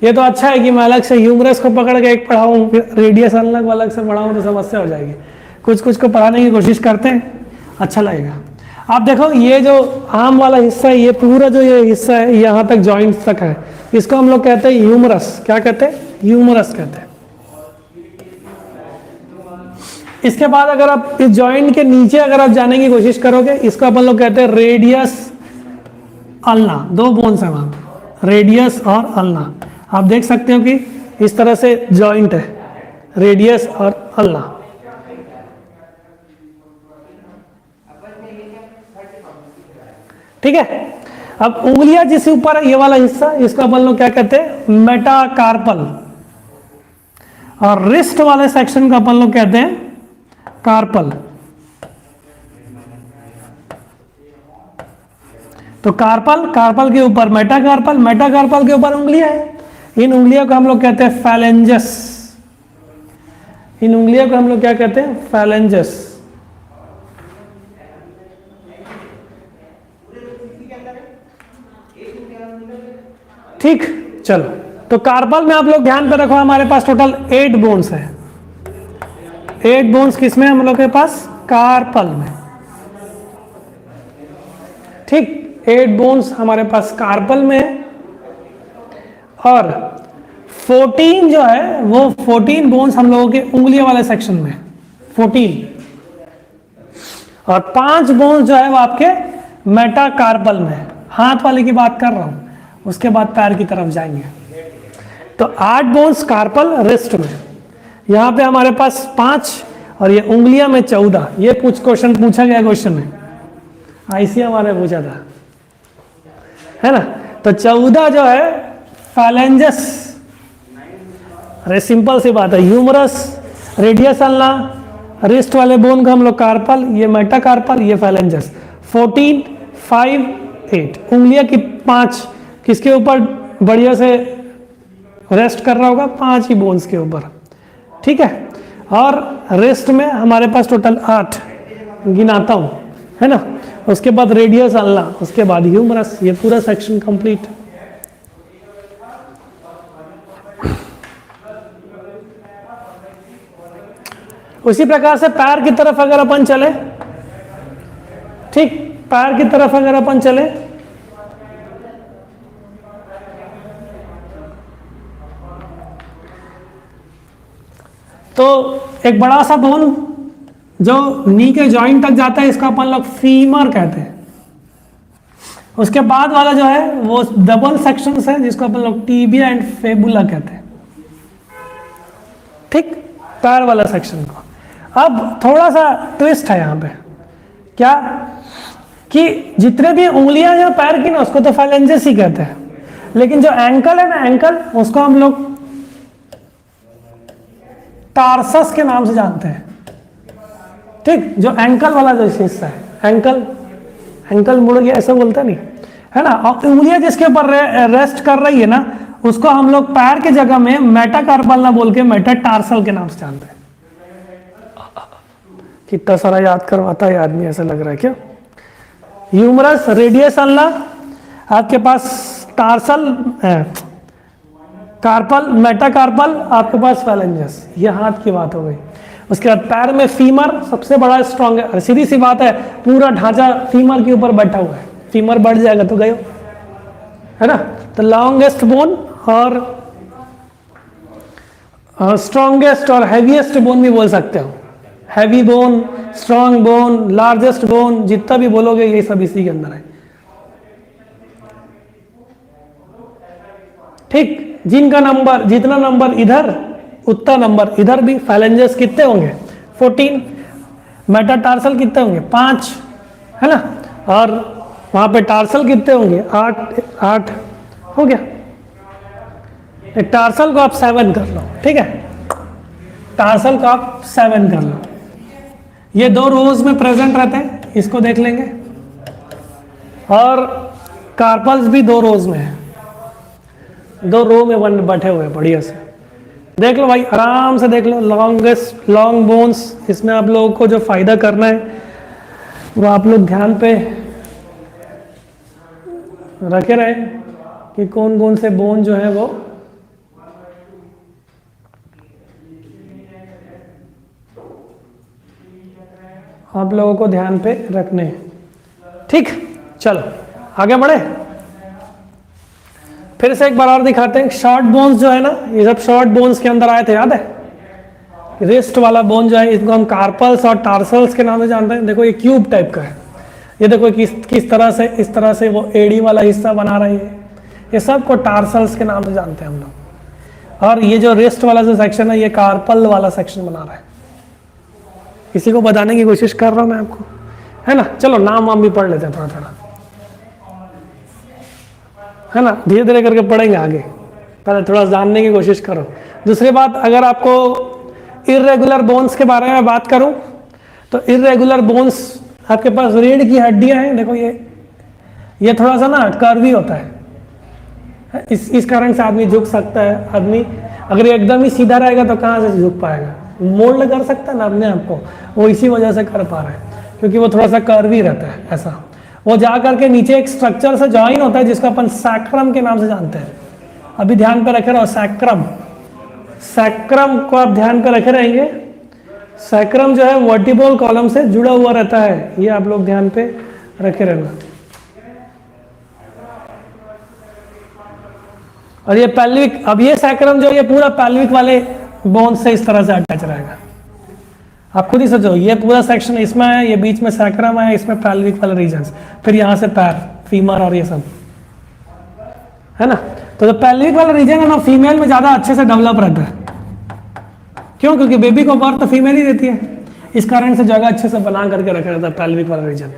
Speaker 1: ये तो अच्छा है कि मैं अलग से ह्यूमरस को पकड़ के एक पढ़ाऊँ, रेडियस अलग अलग से पढ़ाऊँ तो समस्या हो जाएगी। कुछ कुछ को पढ़ाने की कोशिश करते हैं, अच्छा लगेगा। आप देखो ये जो आम वाला हिस्सा है, ये पूरा जो ये हिस्सा है यहाँ तक जॉइंट तक है, इसको हम लोग कहते हैं ह्यूमरस। क्या कहते हैं? ह्यूमरस कहते हैं। इसके बाद अगर आप इस जॉइंट के नीचे अगर आप जाने की कोशिश करोगे, इसको अपन लोग कहते हैं रेडियस अल्ना। 2 बोन्स है वहां, रेडियस और अल्ना। आप देख सकते हो कि इस तरह से जॉइंट है, रेडियस और अल्ना। ठीक है। अब उंगलियां जिस ऊपर है, ये वाला हिस्सा, इसको अपन लोग क्या कहते हैं? मेटाकार्पल। और रिस्ट वाले सेक्शन को अपन लोग कहते हैं कार्पल। तो कार्पल, कार्पल के ऊपर मेटाकार्पल, मेटाकार्पल के ऊपर उंगलियां हैं। इन उंगलियों को हम लोग कहते हैं फैलेंजस। इन उंगलियों को हम लोग क्या कहते हैं? फैलेंजस। ठीक, चलो। तो कार्पल में आप लोग ध्यान पे रखो, हमारे पास टोटल 8 बोन्स है। 8 बोन्स किसमें हम लोग के पास? कार्पल में। ठीक, 8 बोन्स हमारे पास कार्पल में है। और 14 जो है वो 14 बोन्स हम लोगों के उंगलियों वाले सेक्शन में, 14। और 5 बोन्स जो है वो आपके मेटाकार्पल में है। हाथ वाले की बात कर रहा हूं, उसके बाद पैर की तरफ जाएंगे। तो 8 बोन्स कार्पल रिस्ट में, यहाँ पे हमारे पास 5 और ये उंगलियां में 14। ये क्वेश्चन पूछा गया, क्वेश्चन में आईसी हमारे पूछा था, है ना। तो 14 जो है फैलेंजस। अरे सिंपल सी बात है, ह्यूमरस, रेडियस अल्ना, रिस्ट वाले बोन को हम लोग कार्पल, ये मेटाकार्पल, ये फैलेंजस। 14, 5, 8 उंगलियां की 5 किसके ऊपर बढ़िया से रेस्ट कर रहा होगा? 5 ही बोन्स के ऊपर, ठीक है। और रेस्ट में हमारे पास टोटल 8 गिनाता हूं, है ना। उसके बाद रेडियस अल्ना, उसके बाद ह्यूमरस, ये पूरा सेक्शन कंप्लीट। उसी प्रकार से पैर की तरफ अगर अपन चले, ठीक, पैर की तरफ अगर अपन चले तो एक बड़ा सा बोन जो नी के जॉइंट तक जाता है, इसको अपन लोग फीमर कहते हैं। उसके बाद वाला जो है वो डबल सेक्शंस है, जिसको अपन लोग टीबिया एंड फेबुला कहते हैं, ठीक, पैर वाला सेक्शन को। अब थोड़ा सा ट्विस्ट है यहाँ पे, क्या कि जितने भी उंगलियां हैं पैर की ना, उसको तो फैलेंजेस ही कहते हैं, लेकिन जो एंकल है ना, एंकल, उसको हम लोग टार्सस के नाम से जानते हैं, ठीक। जो एंकल वाला जो हिस्सा है, एंकल, एंकल मुड़ गया ऐसा बोलते नहीं, है ना। और उंगलियां जिसके ऊपर रेस्ट कर रही है ना, उसको हम लोग पैर के जगह में मेटाकार्पल ना बोल के मेटाटार्सल के नाम से जानते हैं। कितना सारा याद करवाता है आदमी, ऐसा लग रहा है क्या? ह्यूमरस, रेडियस अल्ला, आपके पास टार्सल, कार्पल, मेटाकार्पल, आपके पास फैलेंजस। ये हाथ की बात हो गई। उसके बाद पैर में फीमर सबसे बड़ा स्ट्रॉन्ग है। सीधी सी बात है, पूरा ढांचा फीमर के ऊपर बैठा हुआ है। फीमर बढ़ जाएगा तो गयो, है ना? तो लॉन्गेस्ट बोन और स्ट्रॉन्गेस्ट और हैवीएस्ट बोन भी बोल सकते हो। Heavy bone, strong bone, largest bone, जितना भी बोलोगे ये सब इसी के अंदर है। ठीक, जिनका नंबर, जितना नंबर इधर उतना नंबर इधर भी। फैलेंजेस कितने होंगे? 14। मेटाटार्सल कितने होंगे? 5, है ना? और वहां पे टार्सल कितने होंगे? 8 हो गया। एक टार्सल को आप 7 कर लो, ठीक है? टार्सल को आप 7 कर लो। ये 2 रोज में प्रेजेंट रहते हैं, इसको देख लेंगे। और कार्पल्स भी 2 रोज में है, 2 रो में बैठे हुए हैं। बढ़िया से देख लो भाई, आराम से देख लो। लॉन्गेस्ट, लॉन्ग बोन्स, इसमें आप लोगों को जो फायदा करना है वो आप लोग ध्यान पे रखे रहे कि कौन कौन से बोन जो है वो आप लोगों को ध्यान पे रखने हैं। ठीक, चलो आगे बढ़े। फिर से एक बार और दिखाते हैं। शॉर्ट बोन्स जो है ना, ये सब शॉर्ट बोन्स के अंदर आए थे, याद है? रिस्ट वाला बोन जो है, इसको हम कार्पल्स और टार्सल्स के नाम से जानते हैं। देखो ये क्यूब टाइप का है। ये देखो किस तरह से, इस तरह से वो एड़ी वाला हिस्सा बना रही है। ये सब को टार्सल्स के नाम से जानते हैं हम लोग। और ये जो रिस्ट वाला जो सेक्शन है, ये कार्पल वाला सेक्शन बना रहा है। इसी को बताने की कोशिश कर रहा हूं मैं आपको, है ना? चलो नाम वाम भी पढ़ लेते हैं थोड़ा थोड़ा, है ना? धीरे धीरे करके पढ़ेंगे आगे, पहले थोड़ा जानने की कोशिश करो। दूसरी बात, अगर आपको इर्रेगुलर बोन्स के बारे में बात करूं तो इर्रेगुलर बोन्स, आपके पास रीढ़ की हड्डियां हैं। देखो ये थोड़ा सा ना कर्वी होता है, इस कारण से आदमी झुक सकता है। आदमी अगर ये एकदम ही सीधा रहेगा तो कहाँ से झुक पाएगा? मोल्ड कर सकता है ना अपने आप को, वो इसी वजह से कर पा रहा है क्योंकि वो थोड़ा सा कर्वी रहता है। ऐसा वो जा करके नीचे एक स्ट्रक्चर से ज्वाइन होता है जिसको अपन सैक्रम के नाम से जानते हैं। अभी ध्यान पे रखे रहो, सैक्रम, सैक्रम को आप ध्यान पे रखे रहेंगे। सैक्रम जो है वर्टिब्रल कॉलम से जुड़ा हुआ रहता है, ये आप लोग ध्यान पे रखे रहना। और ये पैल्विक, अब ये सैक्रम जो ये पूरा पैल्विक वाले बोन से इस तरह से अटैच रहेगा। आप खुद ही सोचो, ये पूरा सेक्शन इसमें है, ये बीच में सैक्रम है, इसमें पैल्विक वाले रीजन्स, फिर यहाँ से पैर, फीमर और ये सब, है ना? तो जो पैल्विक वाला रीजन है ना, फीमेल में ज्यादा अच्छे से डेवलप रहता है। क्यों? क्योंकि बेबी को बर्थ तो फीमेल ही देती है, इस कारण से जगह अच्छे से बना करके रखा रहता है पैल्विक वाला रीजन।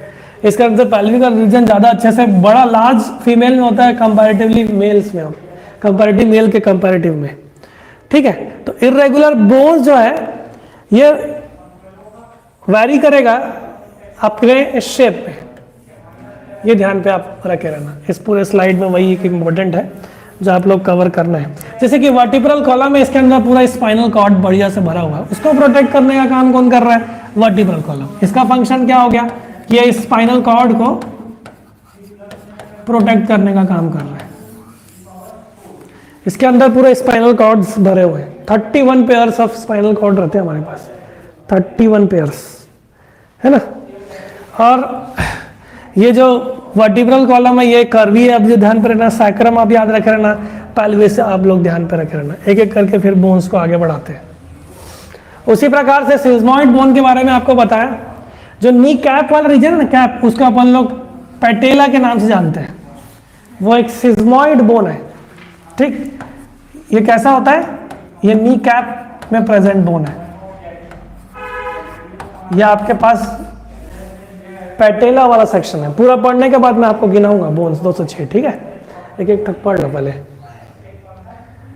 Speaker 1: इस कारण से पैल्विक वाला रीजन ज्यादा अच्छे से बड़ा लार्ज फीमेल में होता है कंपैरेटिवली मेल्स में, कंपैरेटिव मेल के कंपैरेटिव में। ठीक है, तो इर्रेगुलर बोन्स जो है ये वैरी करेगा आपके शेप में, ये ध्यान पे आप रखे रहना। इस पूरे स्लाइड में वही एक इम्पोर्टेंट है जो आप लोग कवर करना है। जैसे कि वर्टिब्रल कॉलम है, इसके अंदर पूरा स्पाइनल कॉर्ड बढ़िया से भरा हुआ है, उसको प्रोटेक्ट करने का काम कौन कर रहा है? Vertebral column. इसका फंक्शन क्या हो गया कि ये स्पाइनल कॉर्ड को प्रोटेक्ट करने का काम कर रहा है। इसके अंदर पूरे स्पाइनल कॉर्ड्स भरे हुए हैं। 31 पेयर्स ऑफ स्पाइनल कॉर्ड रहते हैं हमारे पास, 31 पेयर्स, है ना? और ये जो वर्टिब्रल कॉलम है ये कर्वी है, अब जो ध्यान पे रखना। सैक्रम आप याद रखे रहना, पेल्विस आप लोग ध्यान पे रखे रहना। एक एक करके फिर बोन्स को आगे बढ़ाते हैं। उसी प्रकार से सिग्मॉइड बोन के बारे में आपको बताया। जो नी कैप वाला रीजन है ना, कैप, उसको अपन लोग पैटेला के नाम से जानते हैं। वो एक सिग्मॉइड बोन है। ठीक, ये कैसा होता है? ये नी कैप में प्रेजेंट बोन है। ये आपके पास पैटेला वाला सेक्शन है। पूरा पढ़ने के बाद मैं आपको गिनाऊंगा बोन्स 206, ठीक है? एक एक तक पढ़ लो पहले।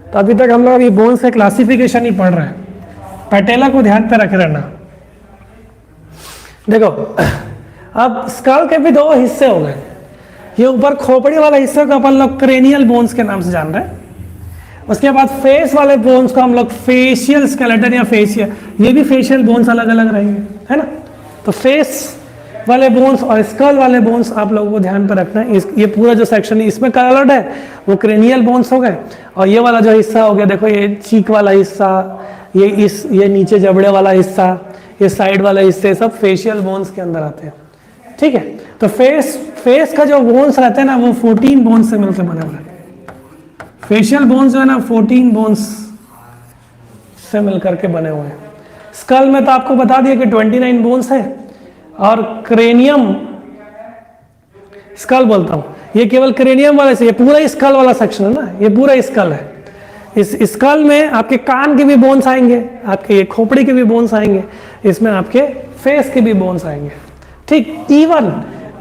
Speaker 1: तो अभी तक हम लोग अभी बोन्स के क्लासिफिकेशन ही पढ़ रहे हैं। पैटेला को ध्यान पे रखे रहना। देखो, अब स्कल के भी 2 हिस्से हो गए। ये ऊपर खोपड़ी वाला हिस्सा को अपन लोग क्रेनियल बोन्स के नाम से जान रहे हैं। उसके बाद फेस वाले बोन्स को हम लोग फेशियल स्केलेटन या फेशियल, ये भी फेशियल बोन्स अलग अलग रहेंगे, है ना। तो फेस वाले बोन्स और स्कल वाले बोन्स आप लोगों को ध्यान पर रखना है। ये पूरा जो सेक्शन है इसमें कलर्ड है वो क्रेनियल बोन्स हो गए, और ये वाला जो हिस्सा हो गया देखो, ये चीक वाला हिस्सा, ये नीचे जबड़े वाला हिस्सा, ये साइड वाला हिस्से, सब फेशियल बोन्स के अंदर आते हैं, ठीक है। तो फेस का जो बोन्स रहते हैं ना वो 14 बोन्स से मिलकर बने हुए हैं। फेशियल बोन्स जो है ना 14 बोन्स से मिलकर के बने हुए हैं। स्कल में तो आपको बता दिया कि 29 बोन्स है, और क्रेनियम, स्कल बोलता हूं, ये केवल क्रेनियम वाले से, ये पूरा स्कल वाला सेक्शन है ना, ये पूरा स्कल है। इस स्कल में आपके कान के भी बोन्स आएंगे, आपके ये खोपड़ी के भी बोन्स आएंगे, इसमें आपके फेस के भी बोन्स आएंगे, ठीक।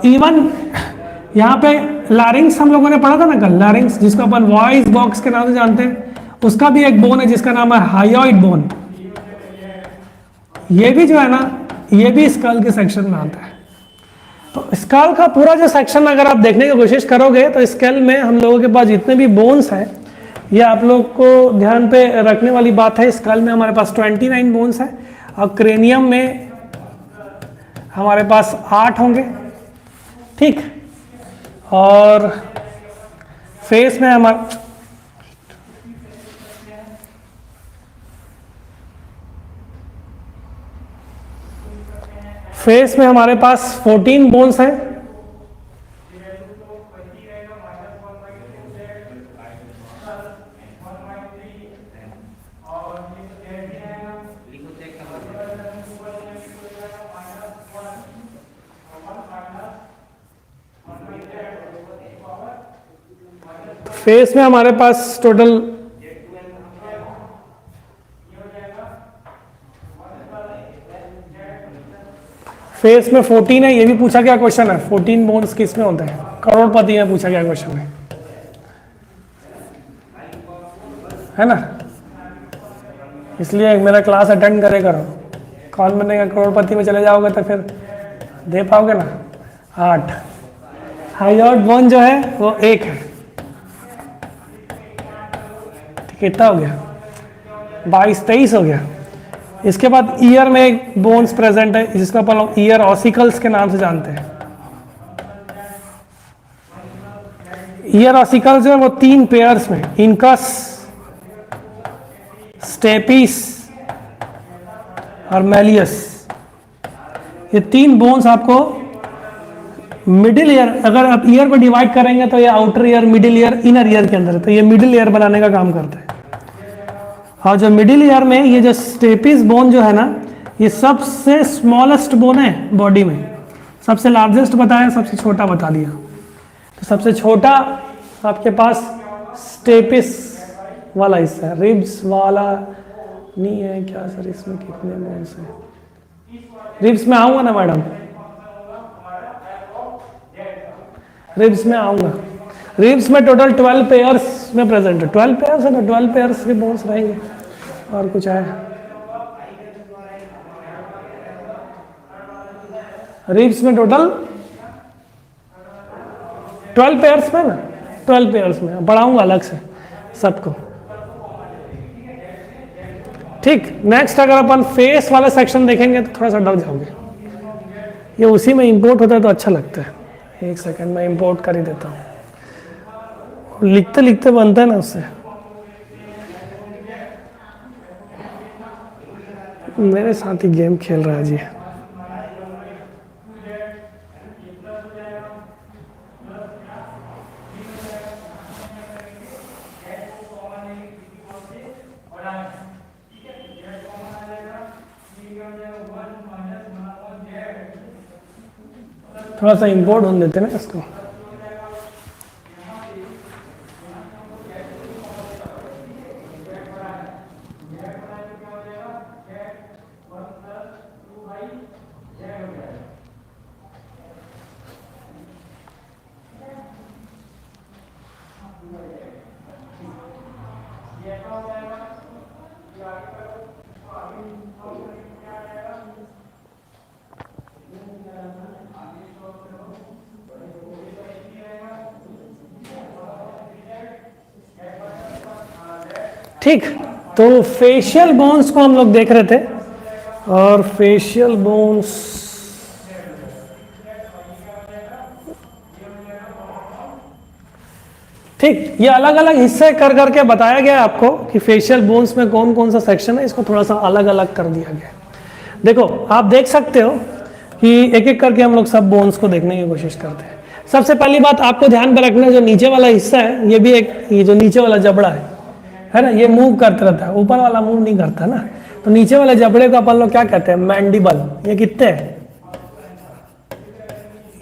Speaker 1: इवन यहाँ पे लैरिंग्स हम लोगों ने पढ़ा था ना कल, लैरिंग्स जिसको अपन वॉइस बॉक्स के नाम से जानते हैं, उसका भी एक बोन है जिसका नाम है हायोइड बोन। ये भी जो है ना, ये भी स्कल के सेक्शन में आता है। तो स्कल का पूरा जो सेक्शन अगर आप देखने की कोशिश करोगे तो स्कल में हम लोगों के पास जितने भी बोन्स हैं, ये आप लोग को ध्यान पे रखने वाली बात है। स्कल में हमारे पास 29 बोन्स है, और क्रेनियम में हमारे पास 8 होंगे, ठीक। और फेस में हमारे पास 14 बोन्स हैं, फेस में हमारे पास टोटल फेस में 14 है। ये भी पूछा गया क्वेश्चन है, 14 बोन्स किस में होते हैं, करोड़पति में पूछा गया क्वेश्चन है ना। इसलिए मेरा क्लास अटेंड करे करो, कॉल में नहीं, करोड़पति में चले जाओगे तो फिर दे पाओगे ना। 8 हाइयोइड बोन जो है वो 1 है, कितना हो गया, 22-23 हो गया। इसके बाद ईयर में एक बोन्स प्रेजेंट है जिसको अपन लोग ईयर ऑसिकल्स के नाम से जानते हैं। ईयर ऑसिकल्स जो है वो 3 पेयर्स में, इनकस, स्टेपिस और मेलियस, ये 3 बोन्स आपको मिडिल ईयर, अगर आप ईयर को डिवाइड करेंगे तो ये outer ear, middle ear, inner ear के अंदर है, तो ये मिडिल ईयर बनाने का काम करता है। और जो मिडिल ईयर में ये जो स्टेपिस बोन जो है ना, ये सबसे स्मॉलेस्ट बोन है बॉडी में, सबसे लार्जेस्ट बताया, सबसे छोटा बता दिया। तो सबसे छोटा आपके पास स्टेपिस वाला हिस्सा है, रिब्स वाला नहीं है क्या सर, इसमें कितने बोन्स हैं? रिब्स में आऊंगा ना मैडम, रिब्स में आऊंगा। रिब्स में टोटल 12 पेयर्स में प्रेजेंट है, 12 पेयर्स है ना, 12 पेयर्स के बोन्स रहेंगे। और कुछ है रिब्स में टोटल 12 पेयर्स में ना, 12 पेयर्स में पढ़ाऊंगा अलग से सबको, ठीक। नेक्स्ट अगर अपन फेस वाला सेक्शन देखेंगे तो थोड़ा सा डर जाओगे, ये उसी में इंपोर्ट होता है तो अच्छा लगता है। एक सेकंड में इंपोर्ट कर ही देता हूँ, लिखते लिखते बनता है ना उससे। मेरे साथ ही गेम खेल रहा है जी। थोड़ा सा इंपोर्ट होने देते ना इसको। ठीक, तो फेशियल बोन्स को हम लोग देख रहे थे, और फेशियल बोन्स ठीक, ये अलग अलग हिस्से कर करके बताया गया आपको कि फेशियल बोन्स में कौन कौन सा सेक्शन है, इसको थोड़ा सा अलग अलग कर दिया गया। देखो आप देख सकते हो कि एक एक करके हम लोग सब बोन्स को देखने की कोशिश करते हैं। सबसे पहली बात आपको ध्यान में रखना, जो नीचे वाला हिस्सा है ये भी एक, ये जो नीचे वाला जबड़ा है ना, ये मूव करता रहता है, ऊपर वाला मूव नहीं करता ना। तो नीचे वाले जबड़े को अपन लोग क्या कहते हैं, मैंडिबल। ये कितने है,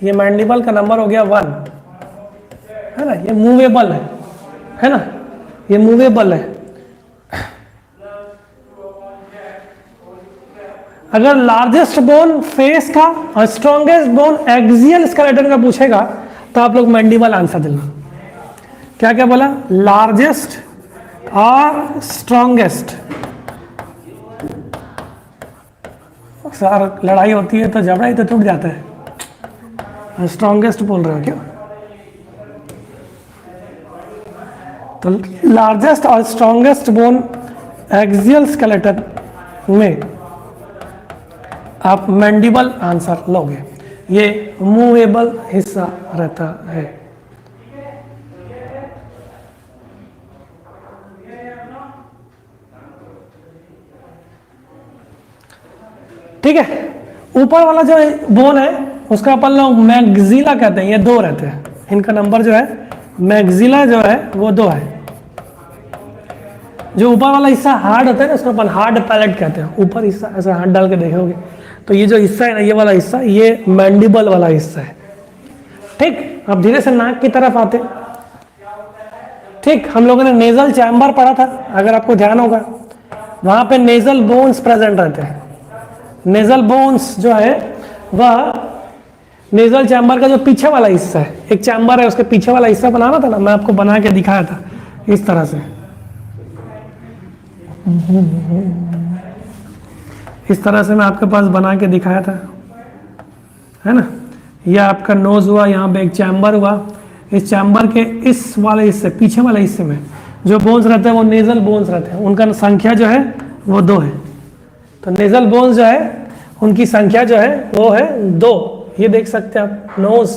Speaker 1: ये मैंडिबल का नंबर हो गया 1, है ना। ये मूवेबल है ना, ये मूवेबल है। अगर लार्जेस्ट बोन फेस का और स्ट्रॉन्गेस्ट बोन एक्सियल स्केलेटन का पूछेगा तो आप लोग मैंडिबल आंसर देना। क्या क्या बोला, लार्जेस्ट और स्ट्रॉन्गेस्ट। सर लड़ाई होती है तो जबड़ा ही तो टूट जाता है। स्ट्रॉन्गेस्ट बोल रहे हो क्या, तो लार्जेस्ट और स्ट्रॉन्गेस्ट बोन एक्सियल स्केलेटन में आप मैंडिबल आंसर लोगे। ये मूवेबल हिस्सा रहता है। ठीक है, ऊपर वाला जो बोन है उसका अपन लोग मैग्जिला कहते हैं। ये 2 रहते हैं, इनका नंबर जो है मैग्जिला जो है वो 2 है। जो ऊपर वाला हिस्सा हार्ड होता है ना, उसको अपन हार्ड पैलेट कहते हैं। ऊपर हिस्सा ऐसा हाथ डाल के देखोगे तो ये जो हिस्सा है ना, ये वाला हिस्सा, ये मैंडिबल वाला हिस्सा है। ठीक, अब धीरे से नाक की तरफ आते। ठीक, हम लोगों ने नेजल चैम्बर पढ़ा था, अगर आपको ध्यान होगा वहां पे नेजल बोन्स प्रेजेंट रहते हैं। नेजल बोन्स जो है वह नेजल चैम्बर का जो पीछे वाला हिस्सा है, एक चैम्बर है उसके पीछे वाला हिस्सा बनाना था ना, मैं आपको बना के दिखाया था इस तरह से। इस तरह से मैं आपके पास बना के दिखाया था, है ना। यह आपका नोज हुआ, यहाँ पे एक चैम्बर हुआ। इस चैम्बर के इस वाले हिस्से, पीछे वाले हिस्से में जो बोन्स रहते हैं वो नेजल बोन्स रहते हैं। उनका संख्या जो है वो 2 है। तो नेजल बोन्स जो है उनकी संख्या जो है वो है 2। ये देख सकते हैं आप, नोज,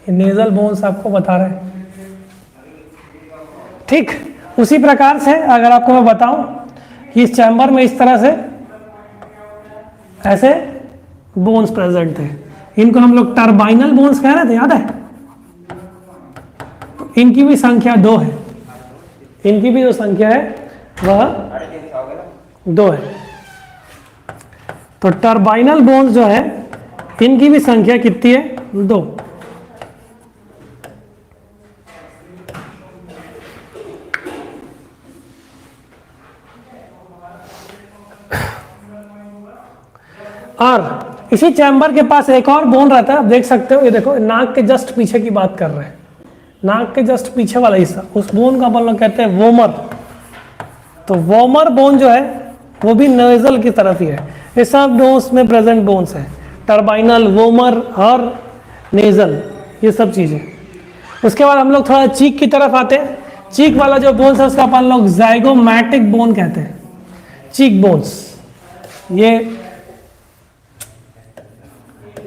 Speaker 1: ये नेजल बोन्स आपको बता रहे हैं। ठीक, उसी प्रकार से अगर आपको मैं बताऊं कि इस चैम्बर में इस तरह से ऐसे बोन्स प्रेजेंट थे, इनको हम लोग टर्बाइनल बोन्स कह रहे थे, याद है। इनकी भी संख्या 2 है, इनकी भी जो संख्या है वह 2 है। तो टर्बाइनल बोन्स जो है इनकी भी संख्या कितनी है, 2। और इसी चैम्बर के पास एक और बोन रहता है, आप देख सकते हो। ये देखो, नाक के जस्ट पीछे की बात कर रहे हैं, नाक के जस्ट पीछे वाला हिस्सा, उस बोन का अपन लोग कहते हैं वोमर। तो वोमर बोन जो है वो भी नेजल की तरफ ही है। ये सब नोज में प्रेजेंट बोन्स है, टर्बाइनल, वोमर और नेजल, ये सब चीजें। उसके बाद हम लोग थोड़ा चीक की तरफ आते हैं। चीक वाला जो बोन्स है उसका अपन लोग जाइगोमैटिक बोन कहते हैं, चीक बोन्स। ये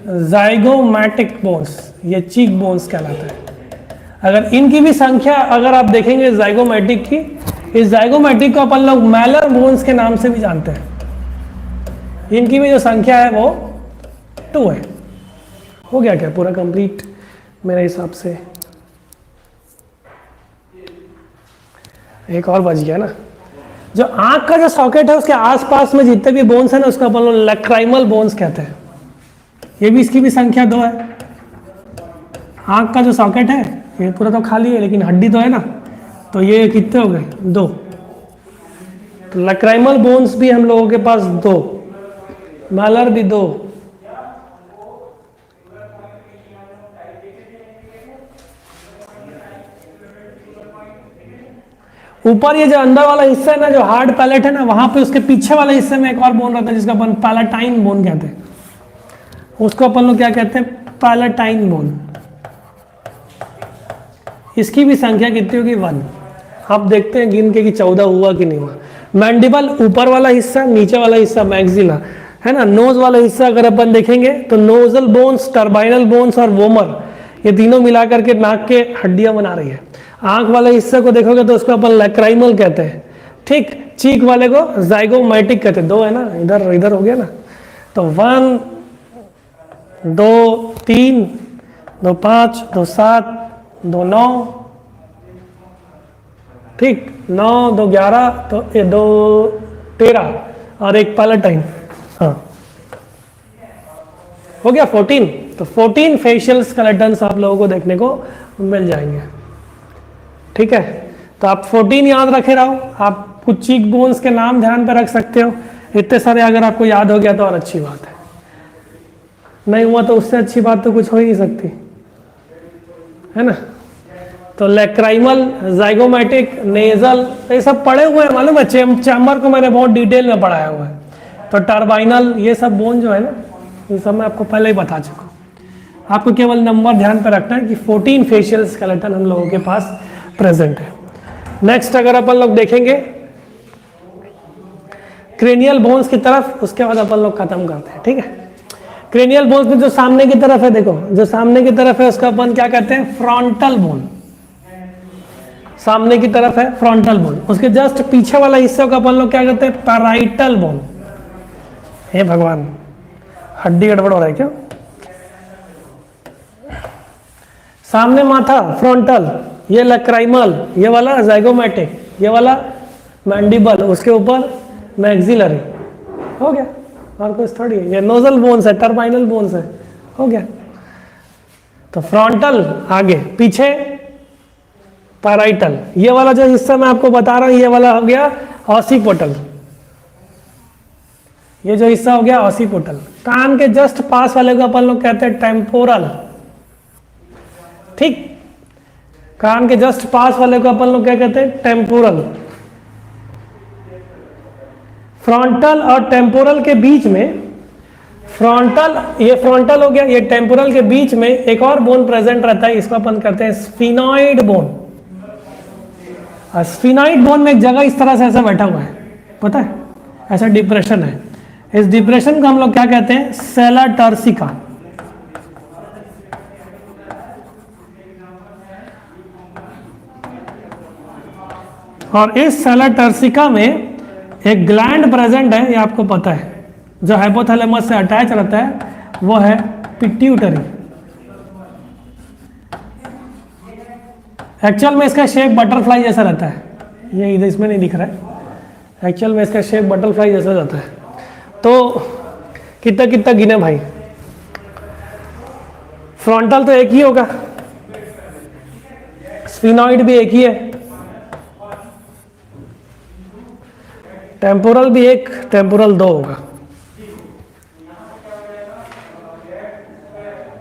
Speaker 1: जाइगोमैटिक बोन्स, ये चीक बोन्स कहलाता है। अगर इनकी भी संख्या अगर आप देखेंगे जाइगोमैटिक की, इस जाइगोमैटिक को अपन लोग मैलर बोन्स के नाम से भी जानते हैं। इनकी भी जो संख्या है वो 2 है। हो गया क्या पूरा कंप्लीट मेरे हिसाब से? एक और बच गया ना। जो आंख का जो सॉकेट है उसके आसपास में जितने भी बोन्स है ना, उसको अपन लोग लैक्राइमल बोन्स कहते हैं। ये भी, इसकी भी संख्या 2 है। आंख का जो सॉकेट है ये पूरा तो खाली है, लेकिन हड्डी तो है ना, तो ये कितने हो गए, 2। तो लैक्राइमल बोन्स भी हम लोगों के पास 2, मैलर भी 2। ऊपर ये जो अंदर वाला हिस्सा है ना, जो हार्ड पैलेट है ना, वहां पे उसके पीछे वाले हिस्से में एक और बोन रहता है जिसका अपन पैलेटाइन बोन कहते हैं। उसको अपन लोग क्या कहते हैं, पैलेटाइन बोन। इसकी भी संख्या कितनी होगी, 1। आप देखते हैं गिन के कि 14 हुआ कि नहीं हुआ। मैंडिबल ऊपर वाला हिस्सा, नीचे वाला हिस्सा मैक्सिला, है ना। नोज वाला हिस्सा अगर अपन देखेंगे तो नोजल बोन्स, टर्बाइनल बोन्स और वोमर, ये तीनों मिला करके नाक के हड्डियां बना रही है। आंख वाले हिस्से को देखोगे तो उसको अपन लैक्राइमल कहते हैं, ठीक। चीक वाले को जाइगोमैटिक कहते हैं। दो है ना, इधर इधर हो गया ना। तो 1 2 3 2 5 2 7 2 9, ठीक। 9 2 11, तो 2 13 और एक पैलेटाइन, हाँ हो गया 14। तो 14 फेशियल स्केलेटन्स आप लोगों को देखने को मिल जाएंगे, ठीक है। तो आप 14 याद रखे रहो। आप कुछ चीक बोन्स के नाम ध्यान पे रख सकते हो, इतने सारे अगर आपको याद हो गया तो और अच्छी बात है, नहीं हुआ तो उससे अच्छी बात तो कुछ हो ही नहीं सकती, है ना। तो लैक्राइमल, जाइगोमैटिक, नेजल, ये सब पढ़े हुए हैं, मालूम है। चैम्बर को मैंने बहुत डिटेल में पढ़ाया हुआ है। तो टर्बाइनल, ये सब बोन जो है ना, ये सब मैं आपको पहले ही बता चुका हूँ। आपको केवल नंबर ध्यान पे रखना है कि 14 फेशियल स्केलेटन हम लोगों के पास प्रेजेंट है। नेक्स्ट अगर अपन लोग देखेंगे क्रेनियल बोन्स की तरफ, उसके बाद अपन लोग खत्म करते हैं, ठीक है। क्रेनियल बोन्स में जो सामने की तरफ है, देखो जो सामने की तरफ है उसका अपन क्या कहते हैं, फ्रंटल बोन। सामने की तरफ है फ्रंटल बोन, उसके जस्ट पीछे वाला हिस्सा को अपन लोग क्या कहते हैं, पैराइटल बोन। हे भगवान, हड्डी गड़बड़ हो रहा है क्या। सामने माथा फ्रंटल, ये लैक्राइमल, ये वाला जाइगोमैटिक, ये वाला मैंडिबल, उसके ऊपर मैक्सिलरी, हो गया। और कुछ थोड़ी है, ये नोजल बोन्स है, टर्बाइनल बोन्स है, हो गया। तो फ्रंटल आगे, पीछे पैराइटल। ये वाला जो हिस्सा मैं आपको बता रहा हूं, ये वाला हो गया ऑसिपोटल। ये जो हिस्सा हो गया ऑसिपोटल। कान के जस्ट पास वाले को अपन लोग कहते हैं टेम्पोरल, ठीक। कान के जस्ट पास वाले को अपन लोग क्या कहते हैं, टेम्पोरल। फ्रंटल और टेम्पोरल के बीच में, फ्रंटल, ये फ्रंटल हो गया, ये टेम्पोरल के बीच में एक और बोन प्रेजेंट रहता है, इसको अपन कहते हैं स्फिनॉइड बोन। और स्फिनॉइड बोन में एक जगह इस तरह से ऐसा बैठा हुआ है, पता है, ऐसा डिप्रेशन है। इस डिप्रेशन को हम लोग क्या कहते हैं, सेला टर्सिका। और इस सेला टर्सिका में एक ग्लैंड प्रेजेंट है, ये आपको पता है, जो हाइपोथैलेमस से अटैच रहता है, वो है पिट्यूटरी। एक्चुअल में इसका शेप बटरफ्लाई जैसा रहता है, ये इधर इसमें नहीं दिख रहा है। एक्चुअल में इसका शेप बटरफ्लाई जैसा रहता है। तो कितना कितना गिने भाई, फ्रंटल तो एक ही होगा, स्फिनॉइड भी एक ही है, टेम्पोरल भी एक, टेम्पोरल 2 होगा,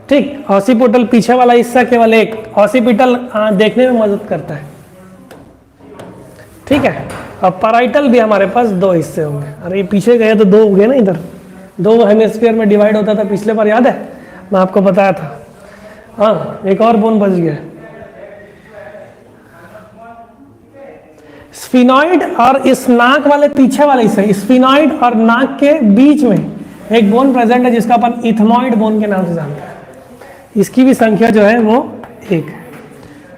Speaker 1: ठीक। ऑसिपिटल पीछे वाला हिस्सा केवल एक, ऑसिपिटल देखने में मदद करता है, ठीक है। अब पैराइटल भी हमारे पास 2 हिस्से होंगे। अरे ये पीछे गए तो 2 हो गए ना, इधर 2 हेमिस्फीयर में डिवाइड होता था पिछले बार, याद है मैं आपको बताया था। हाँ, एक और बोन बच गया। स्फिनॉइड और इस नाक वाले पीछे वाले हिस्से, स्फिनॉइड और नाक के बीच में एक बोन प्रेजेंट है जिसका अपन इथमॉइड बोन के नाम से जानते हैं। इसकी भी संख्या जो है वो 1 है।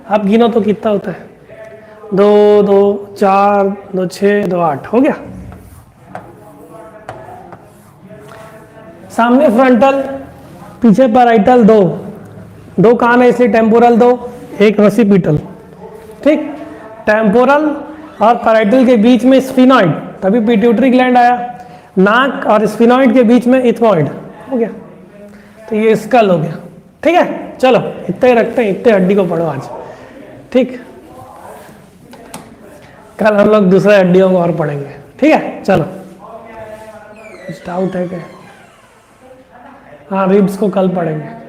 Speaker 1: आप गिनो तो कितना होता है, 2 2 4 2 6 2 8, हो गया। सामने फ्रंटल, पीछे पैराइटल, 2 कान है इसलिए टेम्पोरल 2, एक ऑसिपिटल, ठीक। टेम्पोरल और पैराइटल के बीच में स्फिनॉइड, तभी पिट्यूटरी ग्लैंड आया। नाक और स्फिनॉइड के बीच में इथमॉइड, हो गया। तो ये स्कल हो गया, ठीक है। चलो इतने ही रखते हैं, इतने हड्डी को पढ़ो आज, ठीक। कल हम लोग दूसरे हड्डियों को और पढ़ेंगे, ठीक है। चलो, कुछ डाउट है क्या? हाँ, रिब्स को कल पढ़ेंगे।